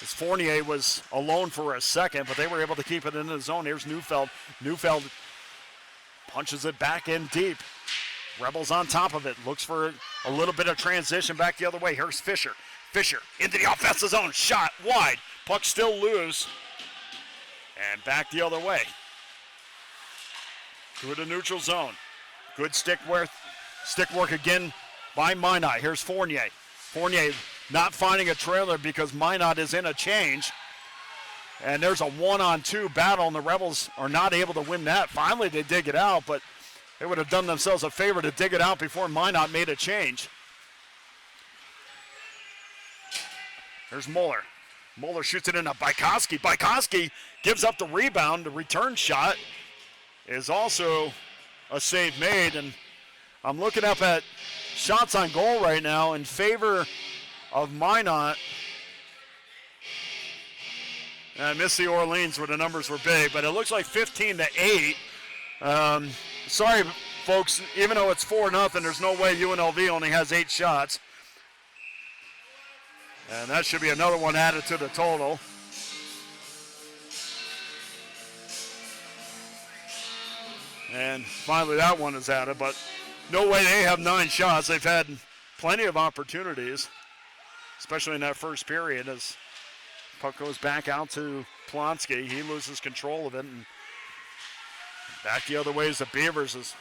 as Fournier was alone for a second, but they were able to keep it in the zone. Here's Neufeld. Neufeld punches it back in deep. Rebels on top of it. Looks for a little bit of transition back the other way. Here's Fisher. Fisher into the offensive zone. Shot wide. Puck still loose. And back the other way. Through the neutral zone. Good stick work again by Minot. Here's Fournier. Fournier not finding a trailer because Minot is in a change. And there's a 1-on-2 battle, and the Rebels are not able to win that. Finally, they dig it out, but they would have done themselves a favor to dig it out before Minot made a change. There's Moeller. Moeller shoots it into Bajkowski. Bajkowski gives up the rebound. The return shot is also a save made, and I'm looking up at shots on goal right now in favor of Minot. And I missed the Orleans where the numbers were big, but it looks like 15-8. Sorry, folks, even though it's 4-0, there's no way UNLV only has 8 shots. And that should be another one added to the total. And finally that one is added, but no way they have 9 shots. They've had plenty of opportunities, especially in that first period as puck goes back out to Plonsky. He loses control of it, and back the other way is the Beavers.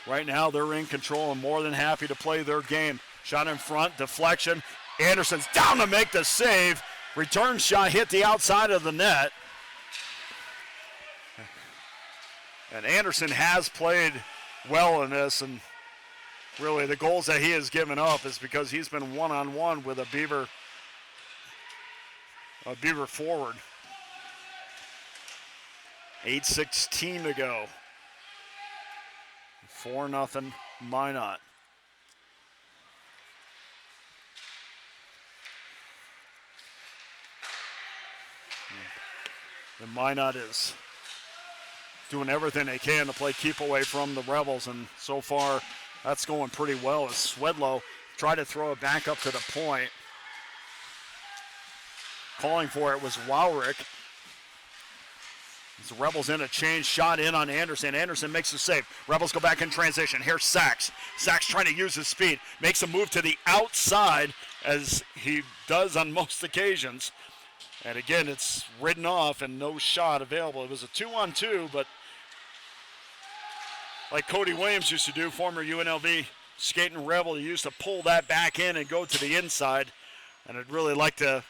Right now they're in control and more than happy to play their game. Shot in front, deflection. Anderson's down to make the save. Return shot hit the outside of the net. And Anderson has played well in this, and really the goals that he has given up is because he's been one-on-one with a Beaver forward. 8:16 to go. 4-0 Minot. And Minot is doing everything they can to play keep away from the Rebels, and so far that's going pretty well as Swedlow tried to throw it back up to the point. Calling for it was Wowrick. As the Rebels in a change, shot in on Anderson. Anderson makes the save. Rebels go back in transition. Here's Sachs. Sachs trying to use his speed. Makes a move to the outside as he does on most occasions. And again, it's ridden off and no shot available. It was a 2-on-2, but like Cody Williams used to do, former UNLV skating Rebel, he used to pull that back in and go to the inside. And I'd really like to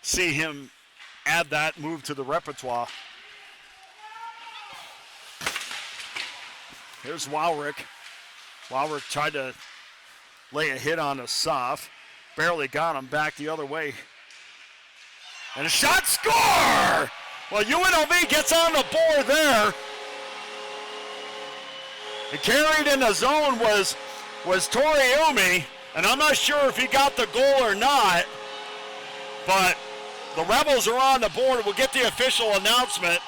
see him add that move to the repertoire. Here's Wowrick. Wowrick tried to lay a hit on Asaf. Barely got him back the other way. And a shot, score! Well, UNLV gets on the board there. And carried in the zone was Toriumi, and I'm not sure if he got the goal or not, but the Rebels are on the board. We'll get the official announcement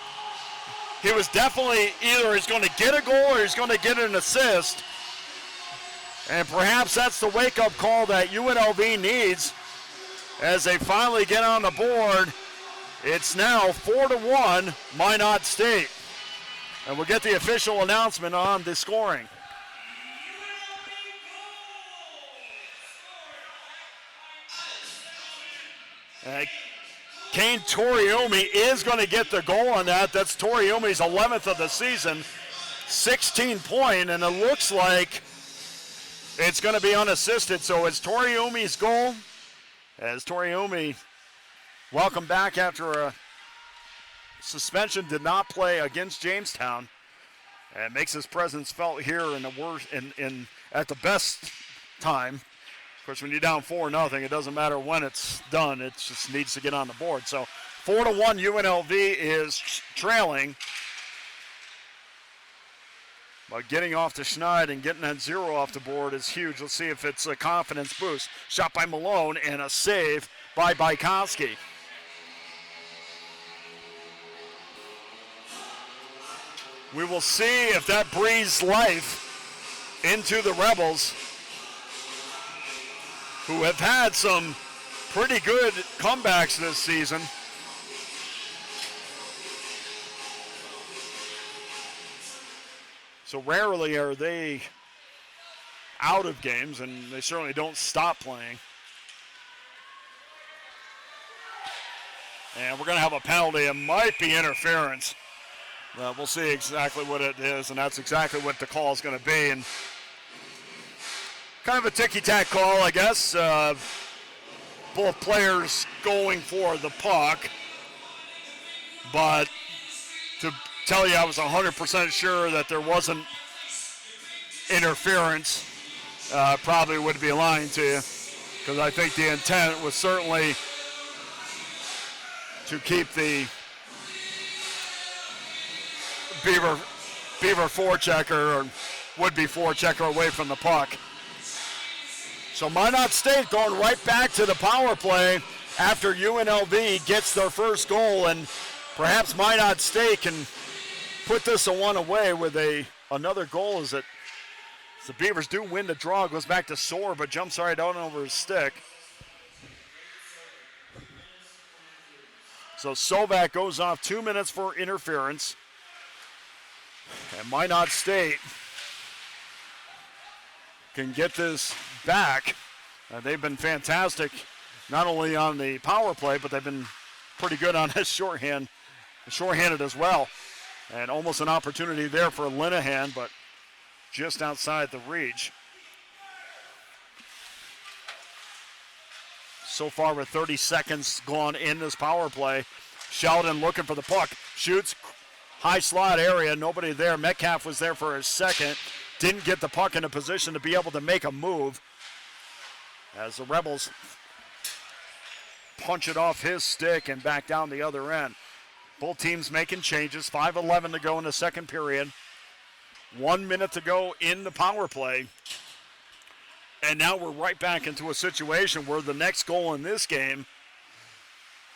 he was definitely either he's going to get a goal or he's going to get an assist. And perhaps that's the wake-up call that UNLV needs as they finally get on the board. It's now 4-1 Minot State. And we'll get the official announcement on the scoring. Kane Toriumi is going to get the goal on that. That's Toriumi's 11th of the season, 16-point, and it looks like it's going to be unassisted. So it's Toriumi's goal. As Toriumi, welcome back after a suspension, did not play against Jamestown, and makes his presence felt here in the worst, at the best time. Of course, when you're down 4-0, it doesn't matter when it's done. It just needs to get on the board. So 4-1 UNLV is trailing. But getting off to Schneid and getting that 0 off the board is huge. Let's see if it's a confidence boost. Shot by Malone and a save by Bajkowski. We will see if that breathes life into the Rebels, who have had some pretty good comebacks this season. So rarely are they out of games, and they certainly don't stop playing. And we're going to have a penalty. It might be interference. We'll see exactly what it is, and that's exactly what the call is going to be. And kind of a ticky-tack call, I guess. Both players going for the puck. But to tell you I was 100% sure that there wasn't interference, probably would be lying to you, because I think the intent was certainly to keep the Beaver forechecker or would-be forechecker away from the puck. So Minot State going right back to the power play after UNLV gets their first goal, and perhaps Minot State can put this one away with another goal as the Beavers do win the draw. Goes back to Soar, but jumps right out over his stick. So Sovak goes off 2 minutes for interference. And Minot State can get this back. They've been fantastic, not only on the power play, but they've been pretty good on his shorthanded as well. And almost an opportunity there for Linehan, but just outside the reach. So far with 30 seconds gone in this power play, Sheldon looking for the puck, shoots, high slot area, nobody there. Metcalf was there for his second, didn't get the puck in a position to be able to make a move as the Rebels punch it off his stick and back down the other end. Both teams making changes, 5:11 to go in the second period. 1 minute to go in the power play. And now we're right back into a situation where the next goal in this game,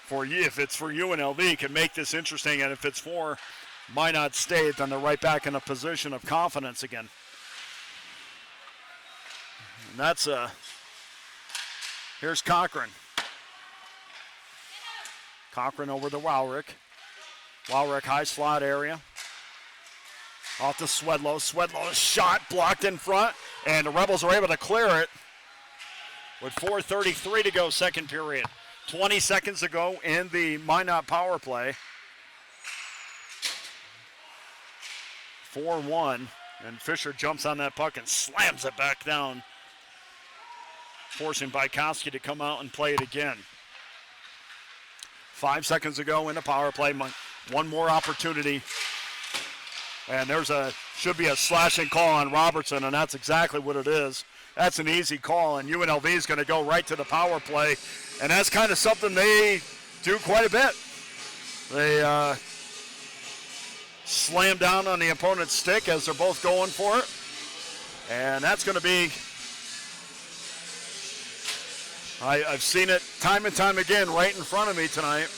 if it's for UNLV, can make this interesting. And if it's for Minot State, then they're right back in a position of confidence again. And that's here's Cochran. Cochran over to Wowrick. Wowrick high slot area. Off to Swedlow. Swedlow's shot blocked in front, and the Rebels are able to clear it with 4:33 to go second period. 20 seconds to go in the Minot power play. 4-1, and Fisher jumps on that puck and slams it back down, forcing Bajkowski to come out and play it again. 5 seconds to go in the power play. One more opportunity. And should be a slashing call on Robertson, and that's exactly what it is. That's an easy call, and UNLV is going to go right to the power play. And that's kind of something they do quite a bit. They slam down on the opponent's stick as they're both going for it. And that's going to be, I've seen it time and time again right in front of me tonight.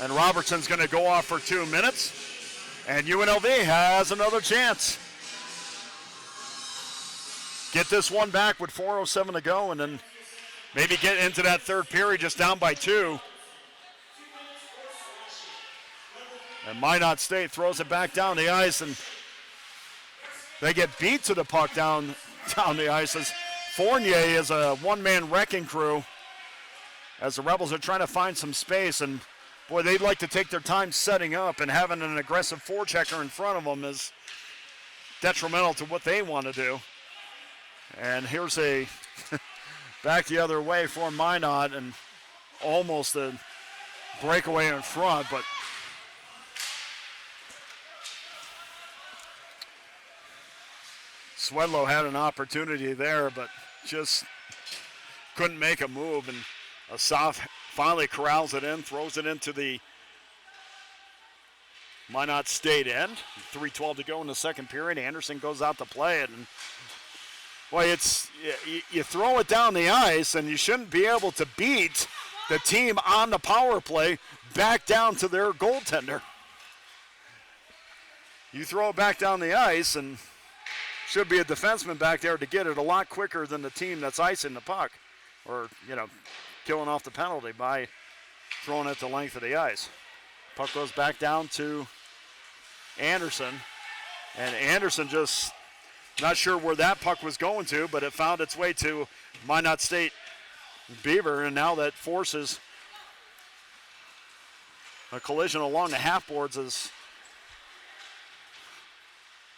And Robertson's going to go off for 2 minutes. And UNLV has another chance. Get this one back with 4:07 to go, and then maybe get into that third period just down by 2. And Minot State throws it back down the ice, and they get beat to the puck down the ice as Fournier is a one-man wrecking crew as the Rebels are trying to find some space. And, boy, they'd like to take their time setting up, and having an aggressive forechecker in front of them is detrimental to what they want to do. And here's a back the other way for Minot, and almost a breakaway in front, but Swedlow had an opportunity there, but just couldn't make a move. And Asaf finally corrals it in, throws it into the Minot State end. 3:12 to go in the second period. Anderson goes out to play it. And, boy, it's you throw it down the ice, and you shouldn't be able to beat the team on the power play back down to their goaltender. You throw it back down the ice, and should be a defenseman back there to get it a lot quicker than the team that's icing the puck, or, killing off the penalty by throwing it the length of the ice. Puck goes back down to Anderson, and Anderson just not sure where that puck was going to, but it found its way to Minot State Beaver, and now that forces a collision along the half boards as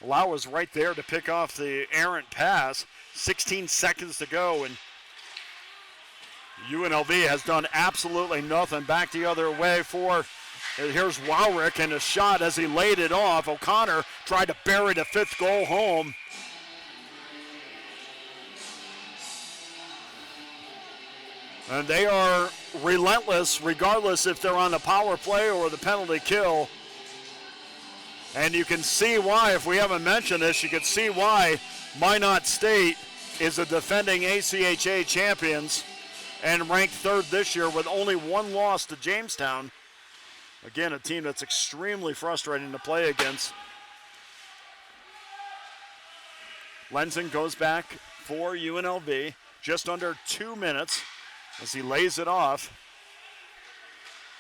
Lau was right there to pick off the errant pass. 16 seconds to go, and UNLV has done absolutely nothing. Back the other way for, here's Wowrick, and a shot as he laid it off. O'Connor tried to bury the 5th goal home. And they are relentless, regardless if they're on the power play or the penalty kill. And you can see why, if we haven't mentioned this, you can see why Minot State is the defending ACHA champions and ranked 3rd this year with only 1 loss to Jamestown. Again, a team that's extremely frustrating to play against. Lenzen goes back for UNLV, just under 2 minutes as he lays it off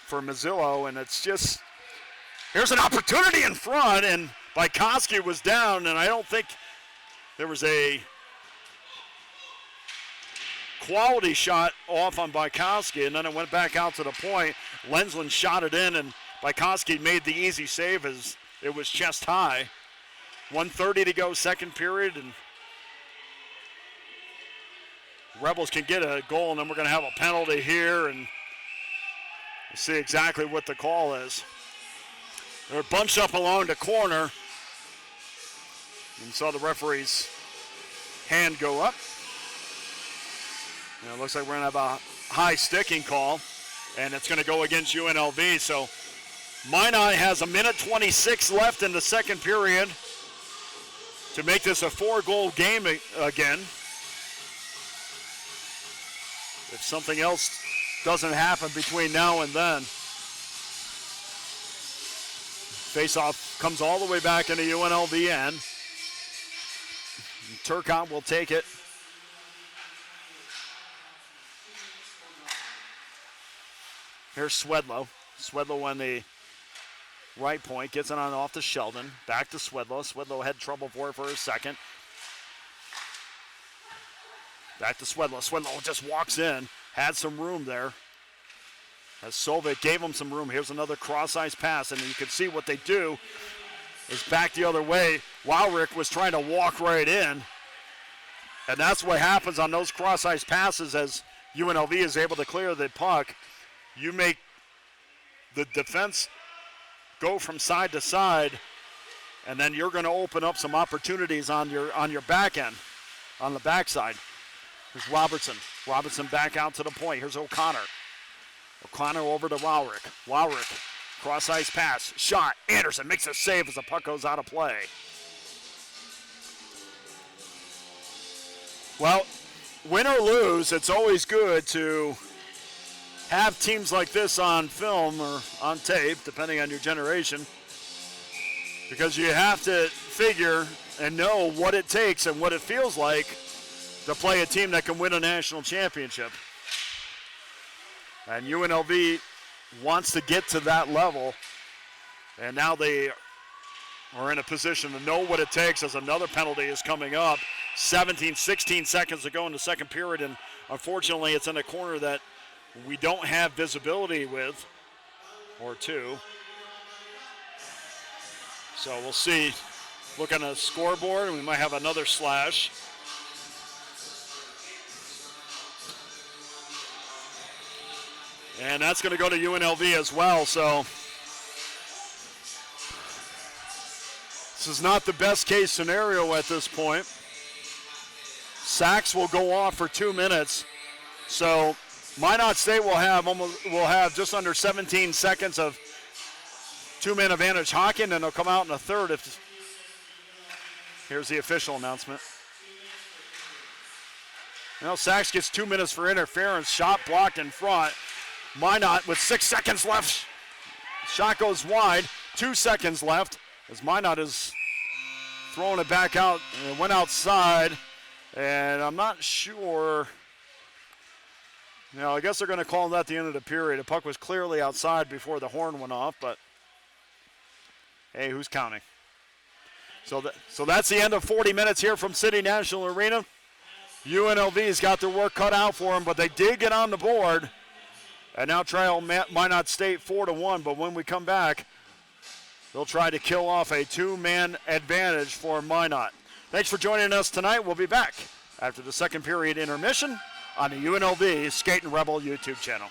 for Mazzillo, and it's just, here's an opportunity in front, and Bykowski was down, and I don't think there was a quality shot off on Bykowski, and then it went back out to the point. Lensland shot it in, and Bykowski made the easy save as it was chest high. 1:30 to go, second period, and Rebels can get a goal, and then we're going to have a penalty here, and we'll see exactly what the call is. They're bunched up along the corner, and saw the referee's hand go up. And it looks like we're going to have a high sticking call, and it's going to go against UNLV. So Minot has 1:26 left in the second period to make this a 4-goal game again. If something else doesn't happen between now and then. Faceoff comes all the way back into UNLV end. Turcotte will take it. Here's Swedlow. Swedlow on the right point, gets it on off to Sheldon. Back to Swedlow. Swedlow had trouble for a second. Back to Swedlow. Swedlow just walks in, had some room there. As Solvik gave him some room. Here's another cross-ice pass, and you can see what they do is back the other way. Wowrick was trying to walk right in, and that's what happens on those cross-ice passes as UNLV is able to clear the puck. You make the defense go from side to side, and then you're going to open up some opportunities on your back end, on the backside. Here's Robertson. Robertson back out to the point. Here's O'Connor. O'Connor over to Wowrick. Wowrick, cross-ice pass, shot. Anderson makes a save as the puck goes out of play. Well, win or lose, it's always good to have teams like this on film or on tape, depending on your generation, because you have to figure and know what it takes and what it feels like to play a team that can win a national championship. And UNLV wants to get to that level, and now they are in a position to know what it takes as another penalty is coming up. 16 seconds to go in the second period, and unfortunately it's in a corner that we don't have visibility with, or two. So we'll see. Look on the scoreboard, and we might have another slash. And that's going to go to UNLV as well, so this is not the best case scenario at this point. Sachs will go off for 2 minutes, so Minot State will have just under 17 seconds of two-man advantage hockey, and then they'll come out in a third. Here's the official announcement. Now Sachs gets 2 minutes for interference. Shot blocked in front. Minot with 6 seconds left. Shot goes wide. 2 seconds left as Minot is throwing it back out. It went outside, and I'm not sure. I guess they're going to call that the end of the period. The puck was clearly outside before the horn went off, but hey, who's counting? So that's the end of 40 minutes here from City National Arena. UNLV's got their work cut out for them, but they did get on the board and now trail Minot State 4-1. But when we come back, they'll try to kill off a two-man advantage for Minot. Thanks for joining us tonight. We'll be back after the second period intermission on the UNLV Skating Rebel YouTube channel.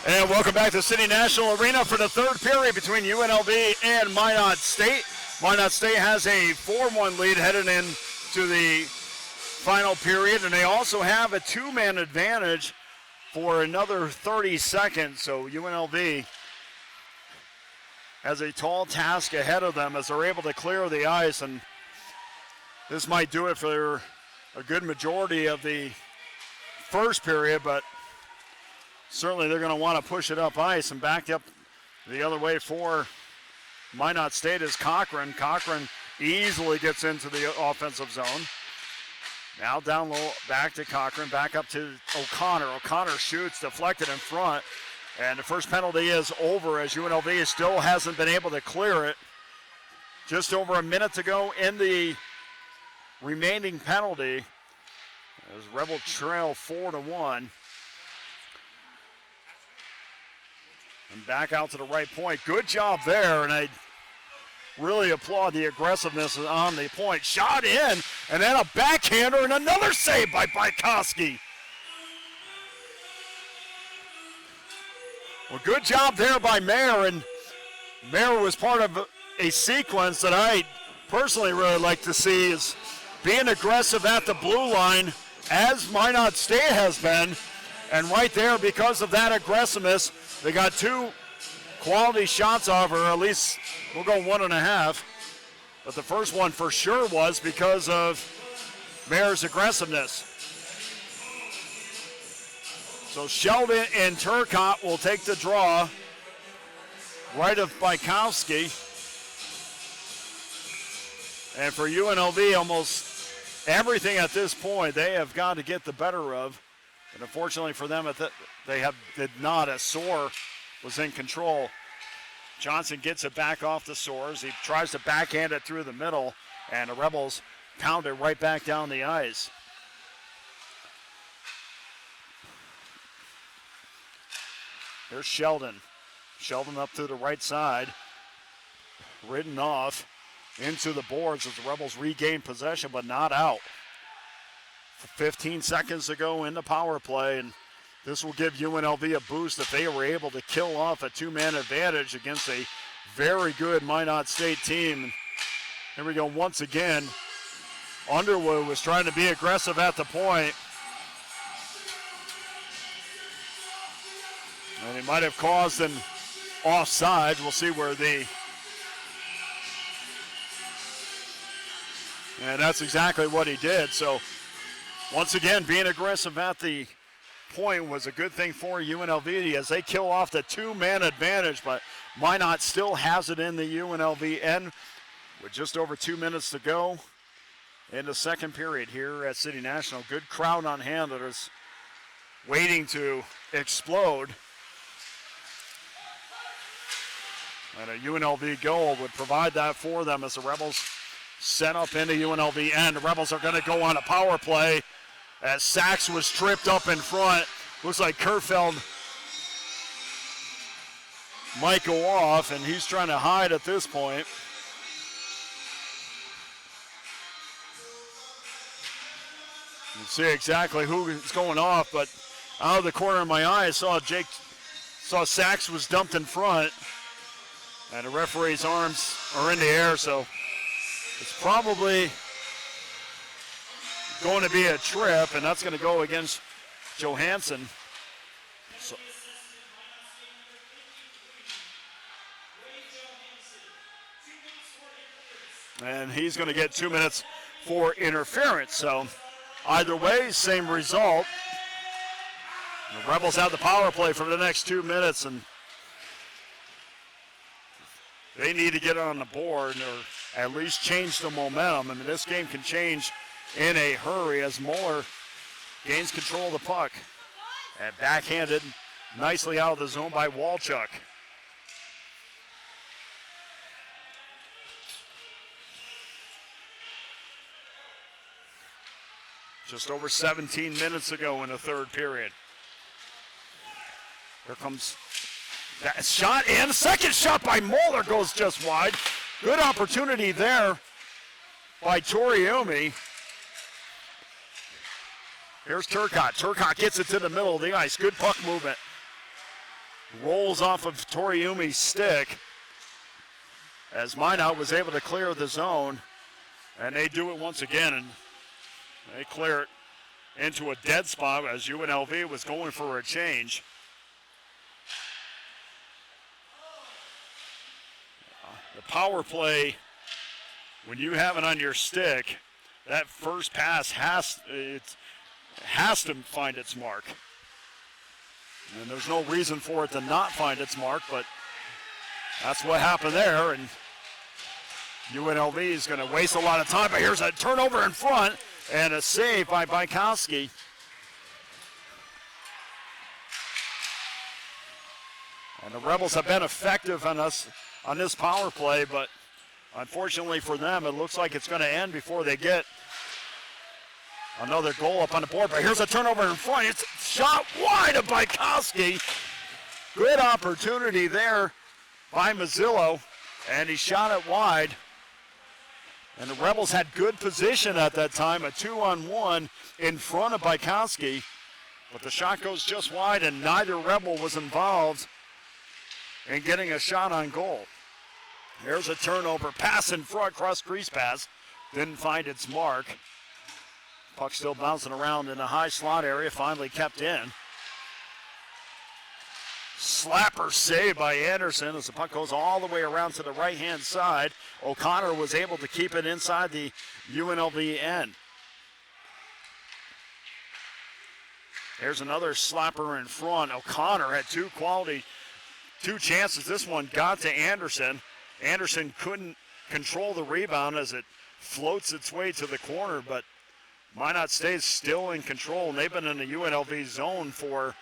And welcome back to City National Arena for the third period between UNLV and Minot State. Minot State has a 4-1 lead headed into the final period, and they also have a two-man advantage for another 30 seconds. So UNLV has a tall task ahead of them as they're able to clear the ice, and this might do it for a good majority of the first period, but certainly they're going to want to push it up ice. And back up the other way for Minot State is Cochran. Cochran easily gets into the offensive zone. Now down low, back to Cochran, back up to O'Connor. O'Connor shoots, deflected in front, and the first penalty is over as UNLV still hasn't been able to clear it. Just over a minute to go in the remaining penalty as Rebel trail 4-1. And back out to the right point. Good job there, and I really applaud the aggressiveness on the point. Shot in, and then a backhander, and another save by Bykowski. Well, good job there by Mayer, and Mayer was part of a sequence that I personally really like to see is being aggressive at the blue line, as Minot State has been, and right there, because of that aggressiveness, they got two quality shots off, or at least we'll go 1.5. But the first one for sure was because of Mayer's aggressiveness. So Sheldon and Turcotte will take the draw right of Bykowski. And for UNLV, almost everything at this point they have got to get the better of. And unfortunately for them, did not, as Soar was in control. Johnson gets it back off the Soars. He tries to backhand it through the middle, and the Rebels pound it right back down the ice. Here's Sheldon. Sheldon up to the right side. Ridden off into the boards as the Rebels regain possession, but not out. 15 seconds to go in the power play, and this will give UNLV a boost if they were able to kill off a two-man advantage against a very good Minot State team. Here we go once again. Underwood was trying to be aggressive at the point, and he might have caused an offside. We'll see where and that's exactly what he did. So once again, being aggressive at the point was a good thing for UNLV as they kill off the two-man advantage, but Minot still has it in the UNLV end with just over 2 minutes to go in the second period here at City National. Good crowd on hand that is waiting to explode. And a UNLV goal would provide that for them as the Rebels set up into UNLV end. The Rebels are going to go on a power play as Sachs was tripped up in front. Looks like Kerfeld might go off, and he's trying to hide at this point. You see exactly who is going off, but out of the corner of my eye, I saw Sachs was dumped in front, and the referee's arms are in the air, so it's probably going to be a trip, and that's going to go against Johansson. And he's going to get 2 minutes for interference. So either way, same result. The Rebels have the power play for the next 2 minutes, and they need to get on the board or at least change the momentum. I mean, this game can change in a hurry as Mueller gains control of the puck. And backhanded nicely out of the zone by Walchuk. Just over 17 minutes ago in the third period. Here comes that shot, and the second shot by Mueller goes just wide. Good opportunity there by Toriumi. Here's Turcotte. Turcotte gets it to the middle of the ice. Good puck movement. rolls off of Toriumi's stick as Minot was able to clear the zone. And they do it once again, and they clear it into a dead spot as UNLV was going for a change. The power play, when you have it on your stick, that first pass has to find its mark. And there's no reason for it to not find its mark, but that's what happened there. And UNLV is going to waste a lot of time, but here's a turnover in front and a save by Bykowski. And the Rebels have been effective on this power play, but unfortunately for them, it looks like it's going to end before they get another goal up on the board. But here's a turnover in front. It's shot wide of Bykowski. Good opportunity there by Mazzillo, and he shot it wide. And the Rebels had good position at that time, a 2-on-1 in front of Bykowski. But the shot goes just wide, and neither Rebel was involved in getting a shot on goal. There's a turnover, pass in front, cross-crease pass. Didn't find its mark. Puck still bouncing around in the high slot area, finally kept in. Slapper save by Anderson as the puck goes all the way around to the right-hand side. O'Connor was able to keep it inside the UNLV end. There's another slapper in front. O'Connor had two chances. This one got to Anderson. Anderson couldn't control the rebound as it floats its way to the corner, but Minot stays still in control, and they've been in the UNLV zone for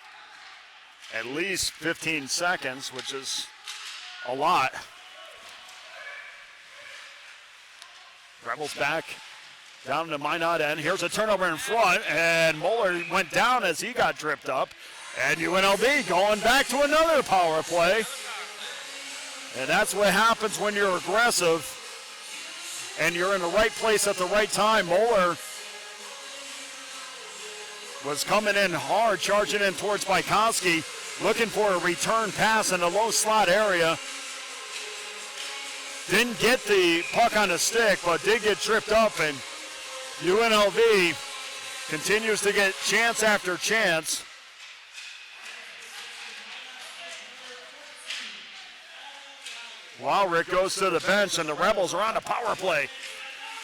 at least 15 seconds, which is a lot. Rebels back down to Minot end. Here's a turnover in front, and Moeller went down as he got tripped up. And UNLV going back to another power play. And that's what happens when you're aggressive and you're in the right place at the right time. Moeller was coming in hard, charging in towards Bykowski, looking for a return pass in the low slot area. Didn't get the puck on the stick, but did get tripped up, and UNLV continues to get chance after chance. Wowrick goes to the bench, and the Rebels are on a power play.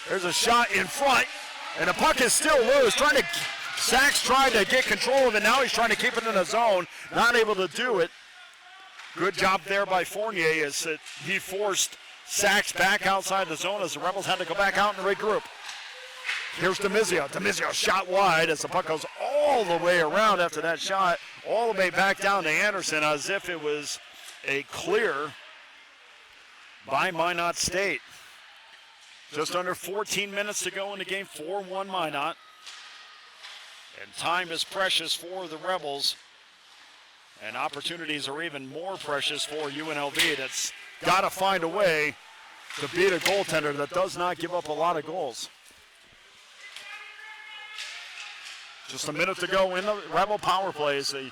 There's a shot in front, and the puck is still loose. Sachs tried to get control of it. Now he's trying to keep it in the zone. Not able to do it. Good job there by Fournier as he forced Sachs back outside the zone as the Rebels had to go back out and regroup. Here's DeMizio. DeMizio shot wide as the puck goes all the way around after that shot, all the way back down to Anderson as if it was a clear by Minot State. Just under 14 minutes to go in the game, 4-1 Minot. And time is precious for the Rebels. And opportunities are even more precious for UNLV. That's got to find a way to beat a goaltender that does not give up a lot of goals. Just a minute to go in the Rebel power plays. They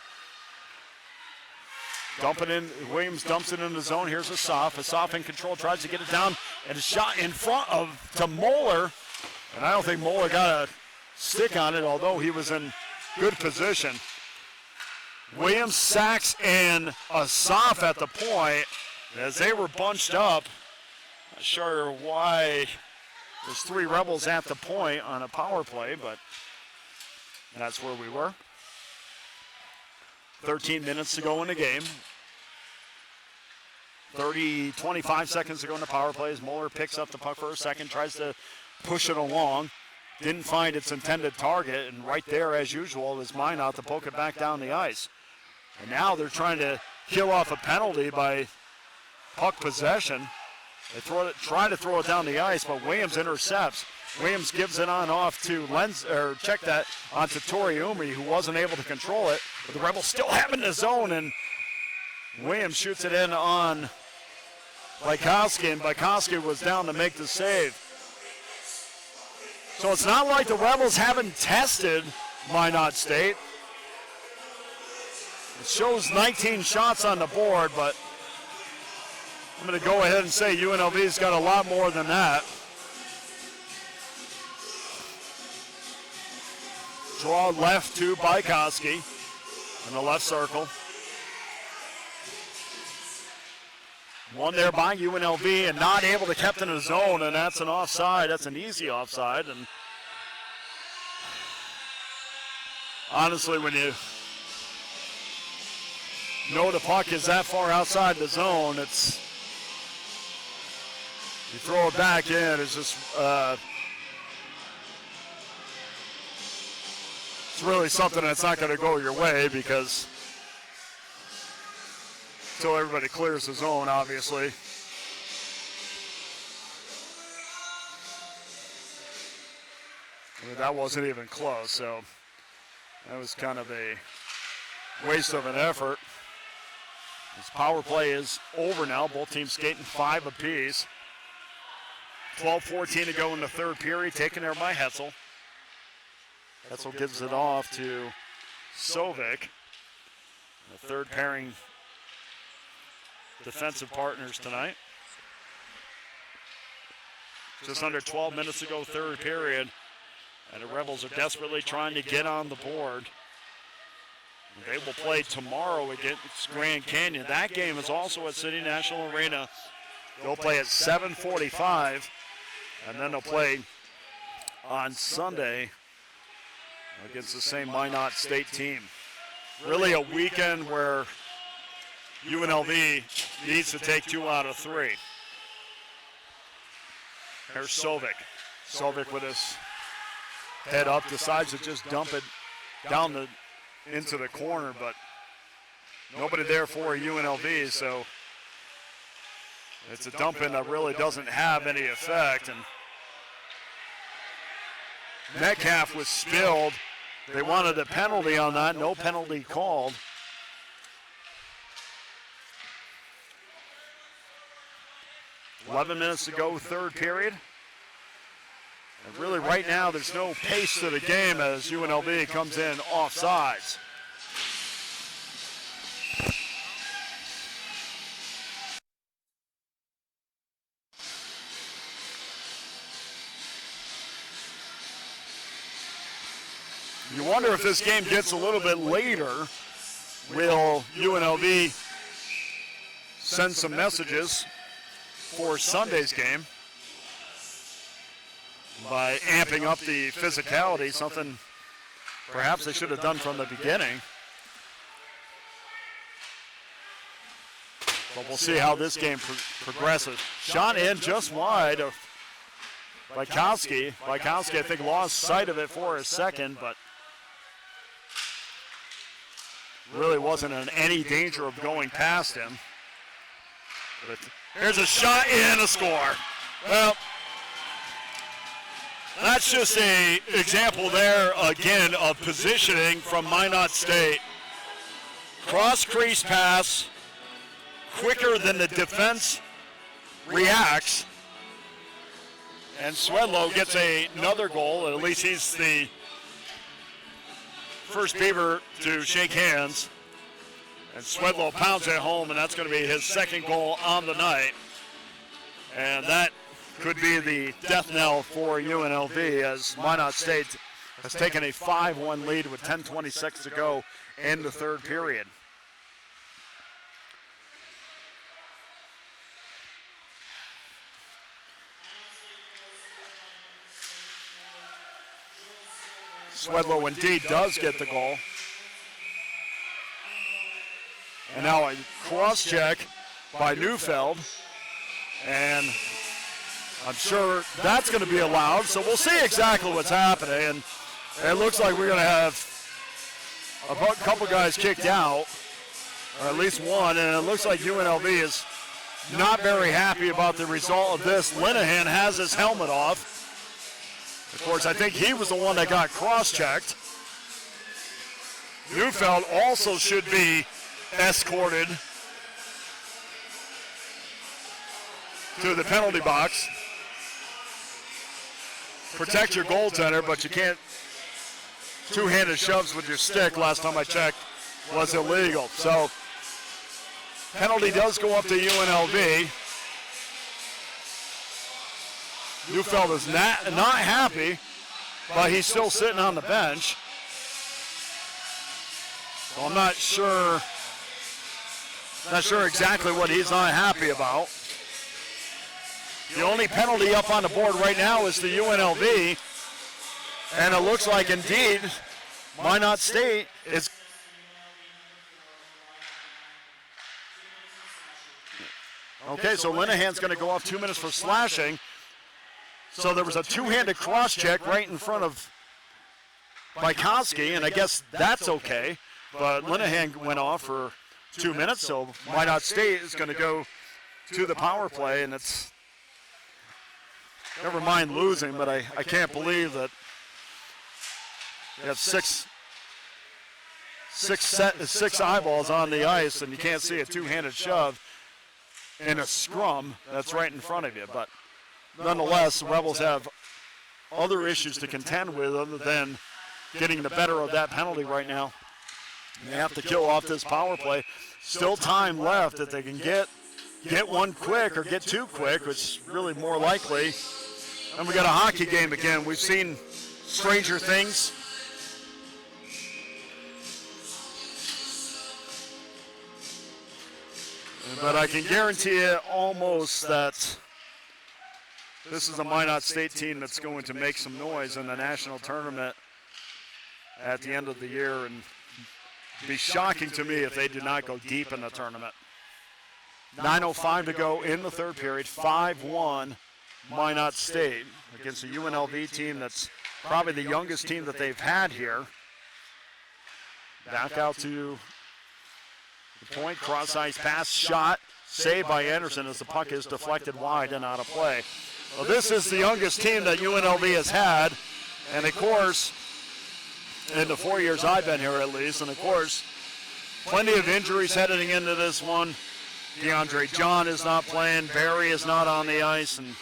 dump it in. Williams dumps it in the zone. Here's Asaf. Asaf in control, tries to get it down, and a shot in front to Moeller. And I don't think Moeller got a stick on it, although he was in good position. Williams, Sachs, and Asaf at the point as they were bunched up. Not sure why there's three Rebels at the point on a power play, but that's where we were. 13 minutes to go in the game. 25 seconds to go in the power play as Moeller picks up the puck for a second, tries to push it along. Didn't find its intended target, and right there, as usual, is Minot to poke it back down the ice. And now they're trying to kill off a penalty by puck possession. They try to throw it down the ice, but Williams intercepts. Williams gives it on off to check that onto Toriumi, who wasn't able to control it. But the Rebels still have it in the zone, and Williams shoots it in on Bykowski, and Bykowski was down to make the save. So it's not like the Rebels haven't tested Minot State. It shows 19 shots on the board, but I'm going to go ahead and say UNLV's got a lot more than that. Draw left to Bykowski in the left circle. One there by UNLV and not able to keep in the zone, and that's an offside. That's an easy offside. And honestly, when you know the puck is that far outside the zone, it's you throw it back in. It's just it's really something that's not going to go your way because until everybody clears the zone, obviously. I mean, that wasn't even close, so that was kind of a waste of an effort. This power play is over now. Both teams skating 5 apiece. 12:14 to go in the third period, taken there by Hetzel. Hetzel gives it off to Sovic. The third pairing defensive partners tonight. Just under 12 minutes to go, third period. And the Rebels are desperately trying to get on the board. They will play tomorrow against Grand Canyon. That game is also at City National Arena. They'll play at 7:45. And then they'll play on Sunday against the same Minot State team. Really a weekend where UNLV needs to take 2 out of 3. Here's Sovic. Sovic with his head up, decides to just dump it down into the corner, but nobody there for UNLV, so it's a dump in that really doesn't have any effect. And Metcalf was spilled. They wanted a penalty on that, no penalty called. $11 minutes to go, third period. And really right now there's no pace to the game as UNLV comes in offsides. You wonder if this game gets a little bit later. Will UNLV send some messages for Sunday's game by amping up the physicality, something perhaps they should have done from the beginning. But we'll see how this game progresses. Shot in just wide of Bykowski. Bykowski, I think, lost sight of it for a second, but really wasn't in any danger of going past him. But here's a shot and a score. Well, that's just an example there, again, of positioning from Minot State. Cross-crease pass, quicker than the defense reacts. And Swedlow gets another goal. At least he's the first Beaver to shake hands. And Swedlow pounds it home, and that's going to be his second goal on the night. And that could be the death knell for UNLV as Minot State has taken a 5-1 lead with 10:26 to go in the third period. Swedlow indeed does get the goal. And now a cross check by Neufeld. And I'm sure that's going to be allowed. So we'll see exactly what's happening. And it looks like we're going to have a couple guys kicked out, or at least one. And it looks like UNLV is not very happy about the result of this. Linehan has his helmet off. Of course, I think he was the one that got cross-checked. Neufeld also should be escorted to the penalty box. Protect your goaltender, but you can't two-handed shoves with your stick. Last time I checked, was illegal. So penalty does go up to UNLV. Neufeld is not happy, but he's still sitting on the bench. So I'm not sure exactly what he's not happy about. The only penalty up on the board right now is the UNLV, and it looks like indeed Minot State is. Okay, so Linehan's going to go off 2 minutes for slashing. So there was a two-handed cross-check right in front of Bykowski, and I guess that's okay. But Linehan went off for 2 minutes, so Minot State is going to go to the power play, and it's never mind losing, but I can't believe that you have six eyeballs on the ice, and you can't see a two-handed shove in a scrum that's right in front of you. But nonetheless, the Rebels have other issues to contend with other than getting the better of that penalty right now. They have to kill off this power play. Still time left if they can get one quick or get two quick, which is really more likely. And we got a hockey game again. We've seen stranger things. But I can guarantee you almost that this is a Minot State team that's going to make some noise in the national tournament at the end of the year, and be shocking to me if they do not go deep in the tournament. 9:05 to go in the third period, 5-1 Minot State against a UNLV team that's probably the youngest team that they've had here. Back out to the point, cross-ice pass, shot, saved by Anderson as the puck is deflected wide and out of play. Well, this is the youngest team that UNLV has had, and of course, in the 4 years I've been here at least, and of course, plenty of injuries heading into this one. DeAndre John is not playing, Barry is not on the ice, and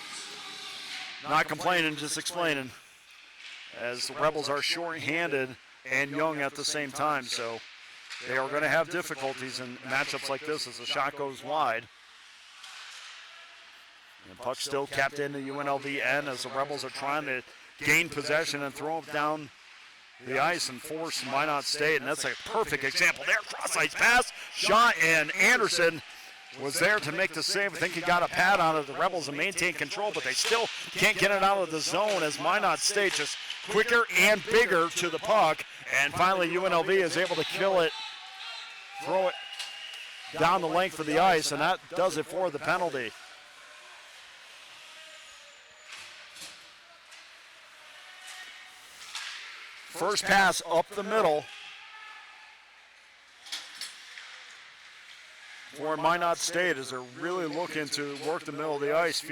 not complaining, just explaining, as the Rebels are short-handed and young at the same time, so they are going to have difficulties in matchups like this as the shot goes wide. And puck still kept in the UNLV end as the Rebels are trying to gain possession and throw it down the ice and force Minot State. And that's a perfect example there. Cross-ice pass, shot, and Anderson was there to make the save. I think he got a pad on it. The Rebels and maintain control, but they still can't get it out of the zone as Minot State just quicker and bigger to the puck. And finally UNLV is able to kill it, throw it down the length of the ice, and that does it for the penalty. First pass up the middle for Minot State as they're really looking to work the middle of the ice.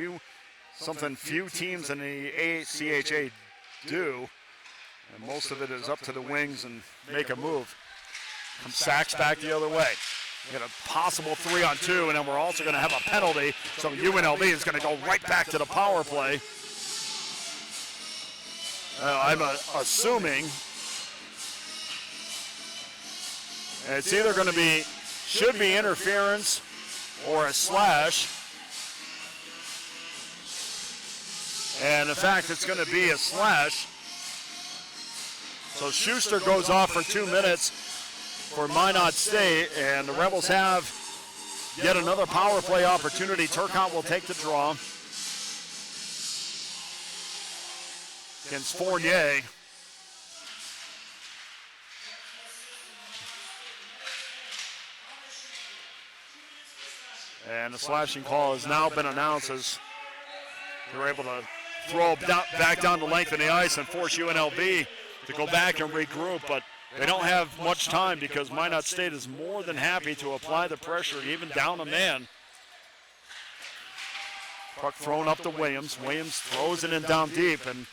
Something few teams in the ACHA do, and most of it is up to the wings and make a move. Comes Sachs back the other way. We got a possible 3-on-2, and then we're also going to have a penalty, so UNLV is going to go right back to the power play. I'm assuming it's either going to be, should be interference or a slash. And in fact, it's going to be a slash. So Schuster goes off for 2 minutes for Minot State, and the Rebels have yet another power play opportunity. Turcotte will take the draw against Fournier. And the slashing call has now been announced as they're able to throw back down the length of the ice and force UNLV to go back and regroup, but they don't have much time because Minot State is more than happy to apply the pressure, even down a man. Puck thrown up to Williams. Williams throws it in down deep, and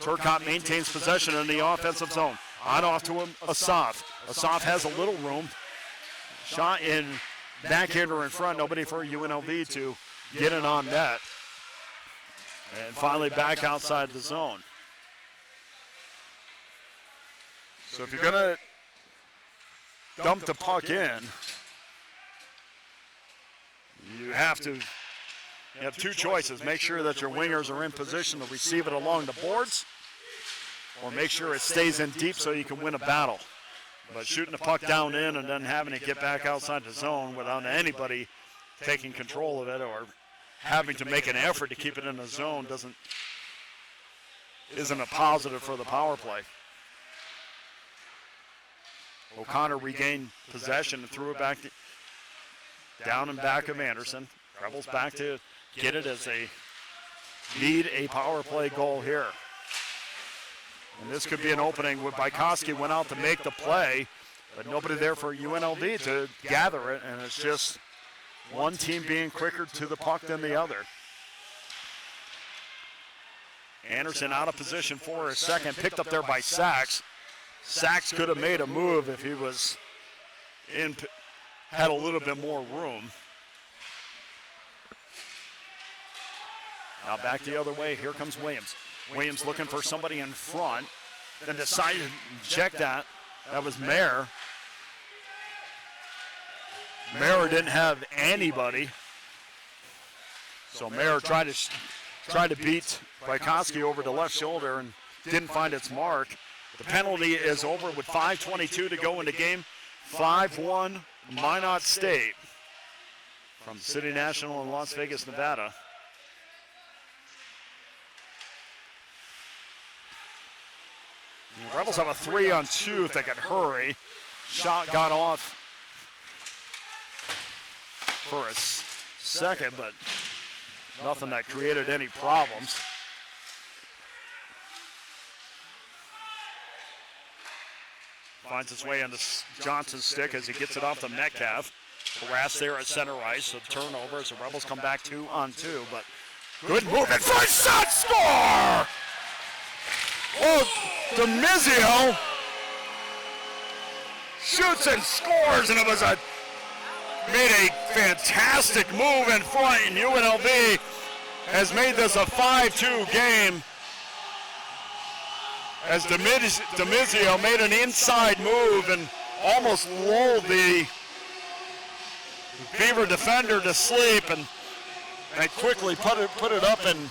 Turcotte maintains possession in the offensive zone. On off to him, Asaf. Asaf has a little room. Shot in backhander in front, nobody for UNLV to get it on net. And finally back outside the zone. So if you're going to dump the puck in, you have two choices. Make sure that your wingers are in position to receive it along the boards, or make sure it stays in deep so you can win a battle. But shooting the puck down in and then having it get back outside the zone without anybody taking control of it or having to make an effort to keep it in the zone isn't a positive for the power play. O'Connor regained possession and threw it back down and back of Anderson. Rebels back to get it as they need a power play goal here. And this could be an opening. Bykowski went out to make the play, but nobody there for UNLV to gather it, and it's just one team being quicker to the puck than the other. Anderson out of position for a second, picked up there by Sachs. Sachs could have made a move if he was had a little bit more room. Now back the other way, here comes Williams. Williams looking for somebody in front, then decided to check that. That was Mayer. Mayer didn't have anybody. So Mayer tried to beat Bykowski over the left shoulder and didn't find its mark. The penalty is over with 5:22 to go in the game. 5-1 Minot State from City National in Las Vegas, Nevada. The Rebels have a 3-on-2 if they can hurry. Shot got off for a second, but nothing that created any problems. Finds its way into Johnson's stick as he gets it off the Metcalf. Harassed there at center ice, so turnover as the Rebels come back 2-on-2, but good move in front, shot, score! Oh, DeMizio shoots and scores, and it was made a fantastic move in front, and UNLV has made this a 5-2 game as DeMizio made an inside move and almost lulled the Beaver defender to sleep, and quickly put it up and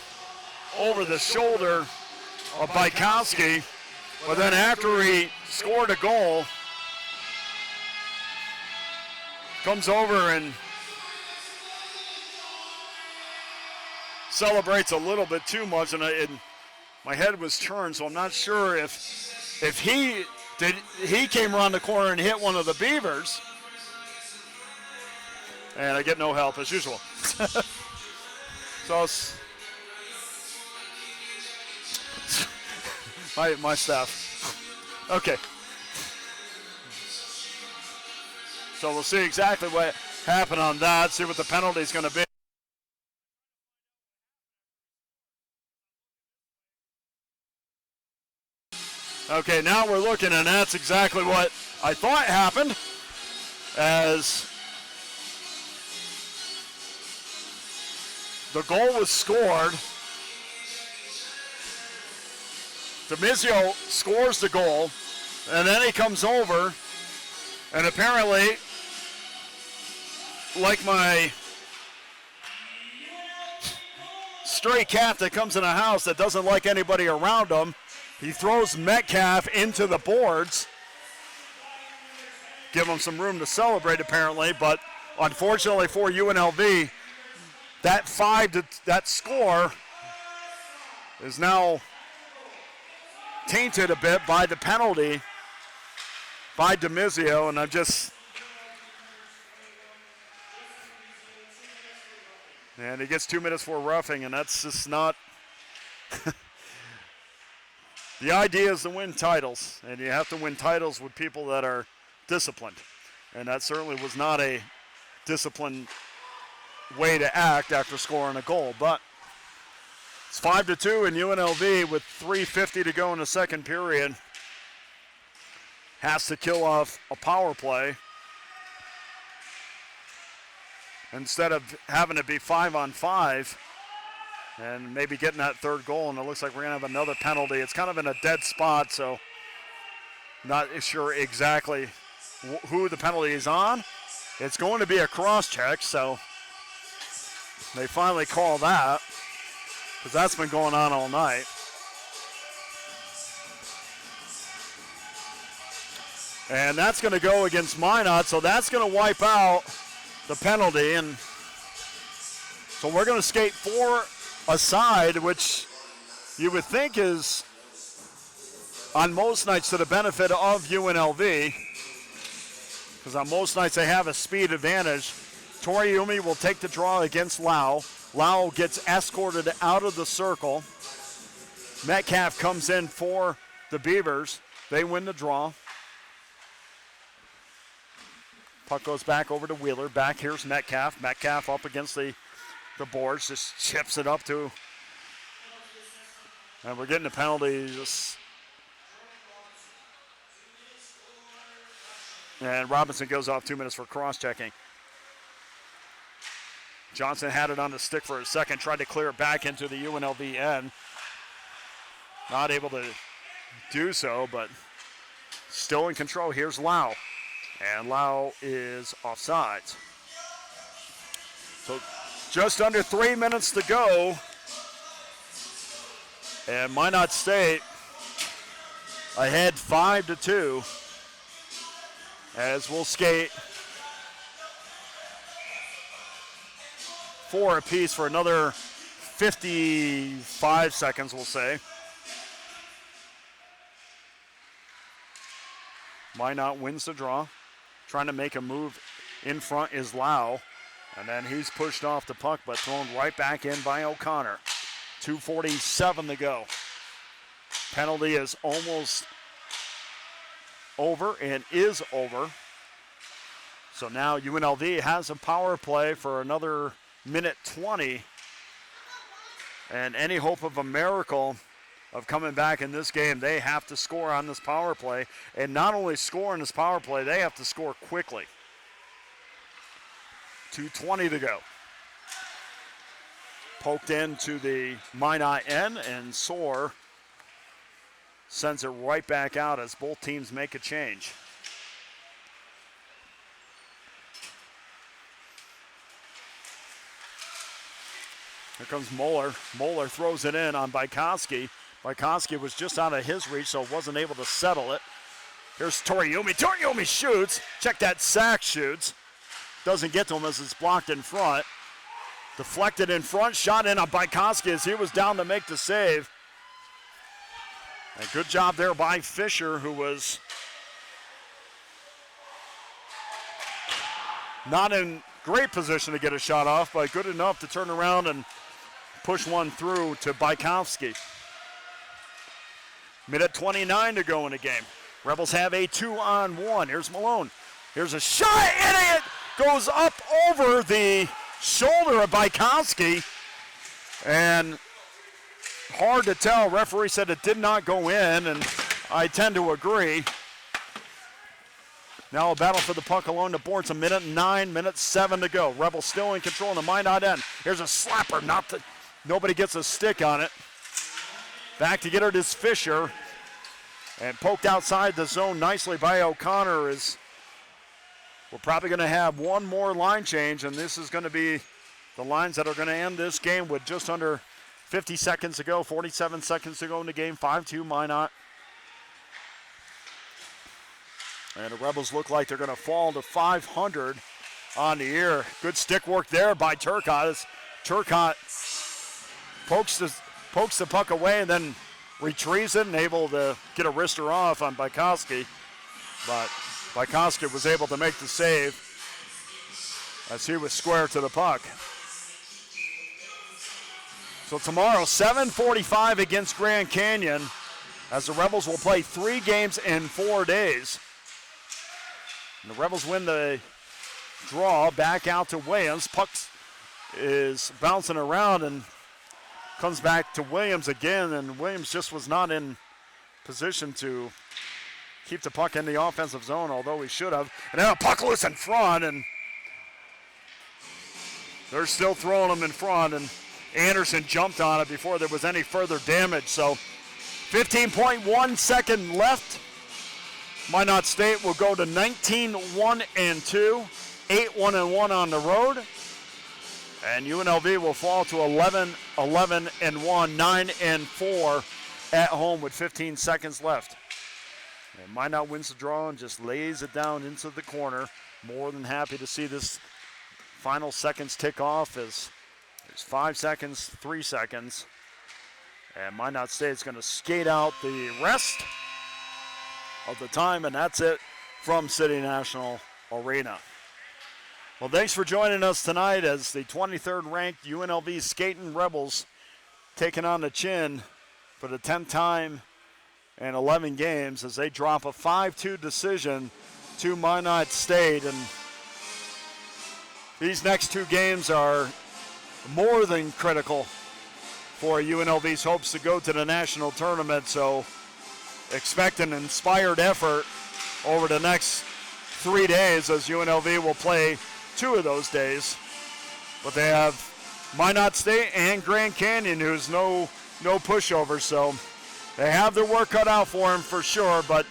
over the shoulder of Bykowski. But then after he scored a goal, comes over and celebrates a little bit too much, and my head was turned, so I'm not sure if he came around the corner and hit one of the Beavers. And I get no help as usual. So my staff. Okay. So we'll see exactly what happened on that, see what the penalty is going to be. Okay, now we're looking, and that's exactly what I thought happened, as the goal was scored. DeMizio scores the goal, and then he comes over, and apparently, like my stray cat that comes in a house that doesn't like anybody around him, he throws Metcalf into the boards. Give him some room to celebrate, apparently, but unfortunately for UNLV, that score is now tainted a bit by the penalty by DeMizio, and and he gets 2 minutes for roughing, and that's just not. The idea is to win titles, and you have to win titles with people that are disciplined, and that certainly was not a disciplined way to act after scoring a goal. But it's 5-2 in UNLV with 3:50 to go in the second period. Has to kill off a power play instead of having it be 5-on-5 and maybe getting that third goal. And it looks like we're going to have another penalty. It's kind of in a dead spot, so not sure exactly who the penalty is on. It's going to be a cross-check, so they finally call that because that's been going on all night. And that's going to go against Minot, so that's going to wipe out the penalty. And so we're going to skate 4 aside, which you would think is on most nights to the benefit of UNLV, because on most nights they have a speed advantage. Toriumi will take the draw against Lau. Lau gets escorted out of the circle. Metcalf comes in for the Beavers. They win the draw. Puck goes back over to Wheeler. Back here's Metcalf. Metcalf up against the boards. Just chips it up to. And we're getting a penalty. And Robinson goes off 2 minutes for cross-checking. Johnson had it on the stick for a second. Tried to clear it back into the UNLV end. Not able to do so, but still in control. Here's Lau. And Lau is offsides. So just under 3 minutes to go. And Minot State ahead 5-2. As we'll skate 4 apiece for another 55 seconds, we'll say. Minot wins the draw. Trying to make a move in front is Lau. And then he's pushed off the puck, but thrown right back in by O'Connor. 2:47 to go. Penalty is almost over and is over. So now UNLV has a power play for another minute 20. And any hope of a miracle of coming back in this game, they have to score on this power play. And not only score in this power play, they have to score quickly. 2:20 to go. Poked into the Minot end, and Soar sends it right back out as both teams make a change. Here comes Moeller. Moeller throws it in on Bykowski. Bykowski was just out of his reach, so wasn't able to settle it. Here's Toriumi. Toriumi shoots. Check that sack shoots. Doesn't get to him as it's blocked in front. Deflected in front. Shot in on Bykowski as he was down to make the save. And good job there by Fisher, who was not in great position to get a shot off, but good enough to turn around and push one through to Bykowski. Minute 29 to go in the game. Rebels have a 2-on-1. Here's Malone. Here's a shot, and it goes up over the shoulder of Bykowski. And hard to tell. Referee said it did not go in, and I tend to agree. Now a battle for the puck along the boards. A minute 9, minute 7 to go. Rebels still in control in the Minot end. Here's a slapper. Nobody gets a stick on it. Back to get it is Fisher. And poked outside the zone nicely by O'Connor. We're probably going to have one more line change, and this is going to be the lines that are going to end this game with just under 50 seconds to go, 47 seconds to go in the game. 5-2 Minot. And the Rebels look like they're going to fall to 500 on the year. Good stick work there by Turcotte as Turcotte pokes the puck away and then retrieves it and able to get a wrister off on Bykowski. But Bykowski was able to make the save as he was square to the puck. So tomorrow, 7:45 against Grand Canyon, as the Rebels will play 3 games in 4 days. And the Rebels win the draw, back out to Williams. Puck is bouncing around and comes back to Williams again, and Williams just was not in position to keep the puck in the offensive zone, although he should have. And now a puck loose in front, and they're still throwing him in front, and Anderson jumped on it before there was any further damage. So 15.1 seconds left Minot State will go to 19-1-2, 8-1-1 on the road. And UNLV will fall to 11-1, 9-4 at home with 15 seconds left. And Minot wins the draw and just lays it down into the corner. More than happy to see this final seconds tick off as there's 5 seconds, 3 seconds. And Minot State's going to skate out the rest of the time, and that's it from City National Arena. Well, thanks for joining us tonight as the 23rd ranked UNLV Skating Rebels taking on the chin for the 10th time in 11 games as they drop a 5-2 decision to Minot State. And these next 2 games are more than critical for UNLV's hopes to go to the national tournament. So expect an inspired effort over the next 3 days as UNLV will play 2 of those days. But they have Minot State and Grand Canyon, who's no pushover, so they have their work cut out for them for sure. But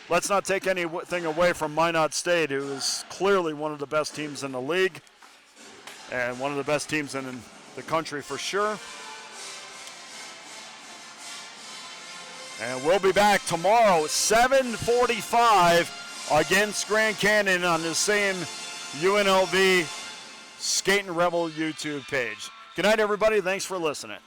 let's not take anything away from Minot State, who is clearly one of the best teams in the league and one of the best teams in the country for sure. And we'll be back tomorrow, 7:45 against Grand Canyon on the same UNLV Skating Rebel YouTube page. Good night, everybody. Thanks for listening.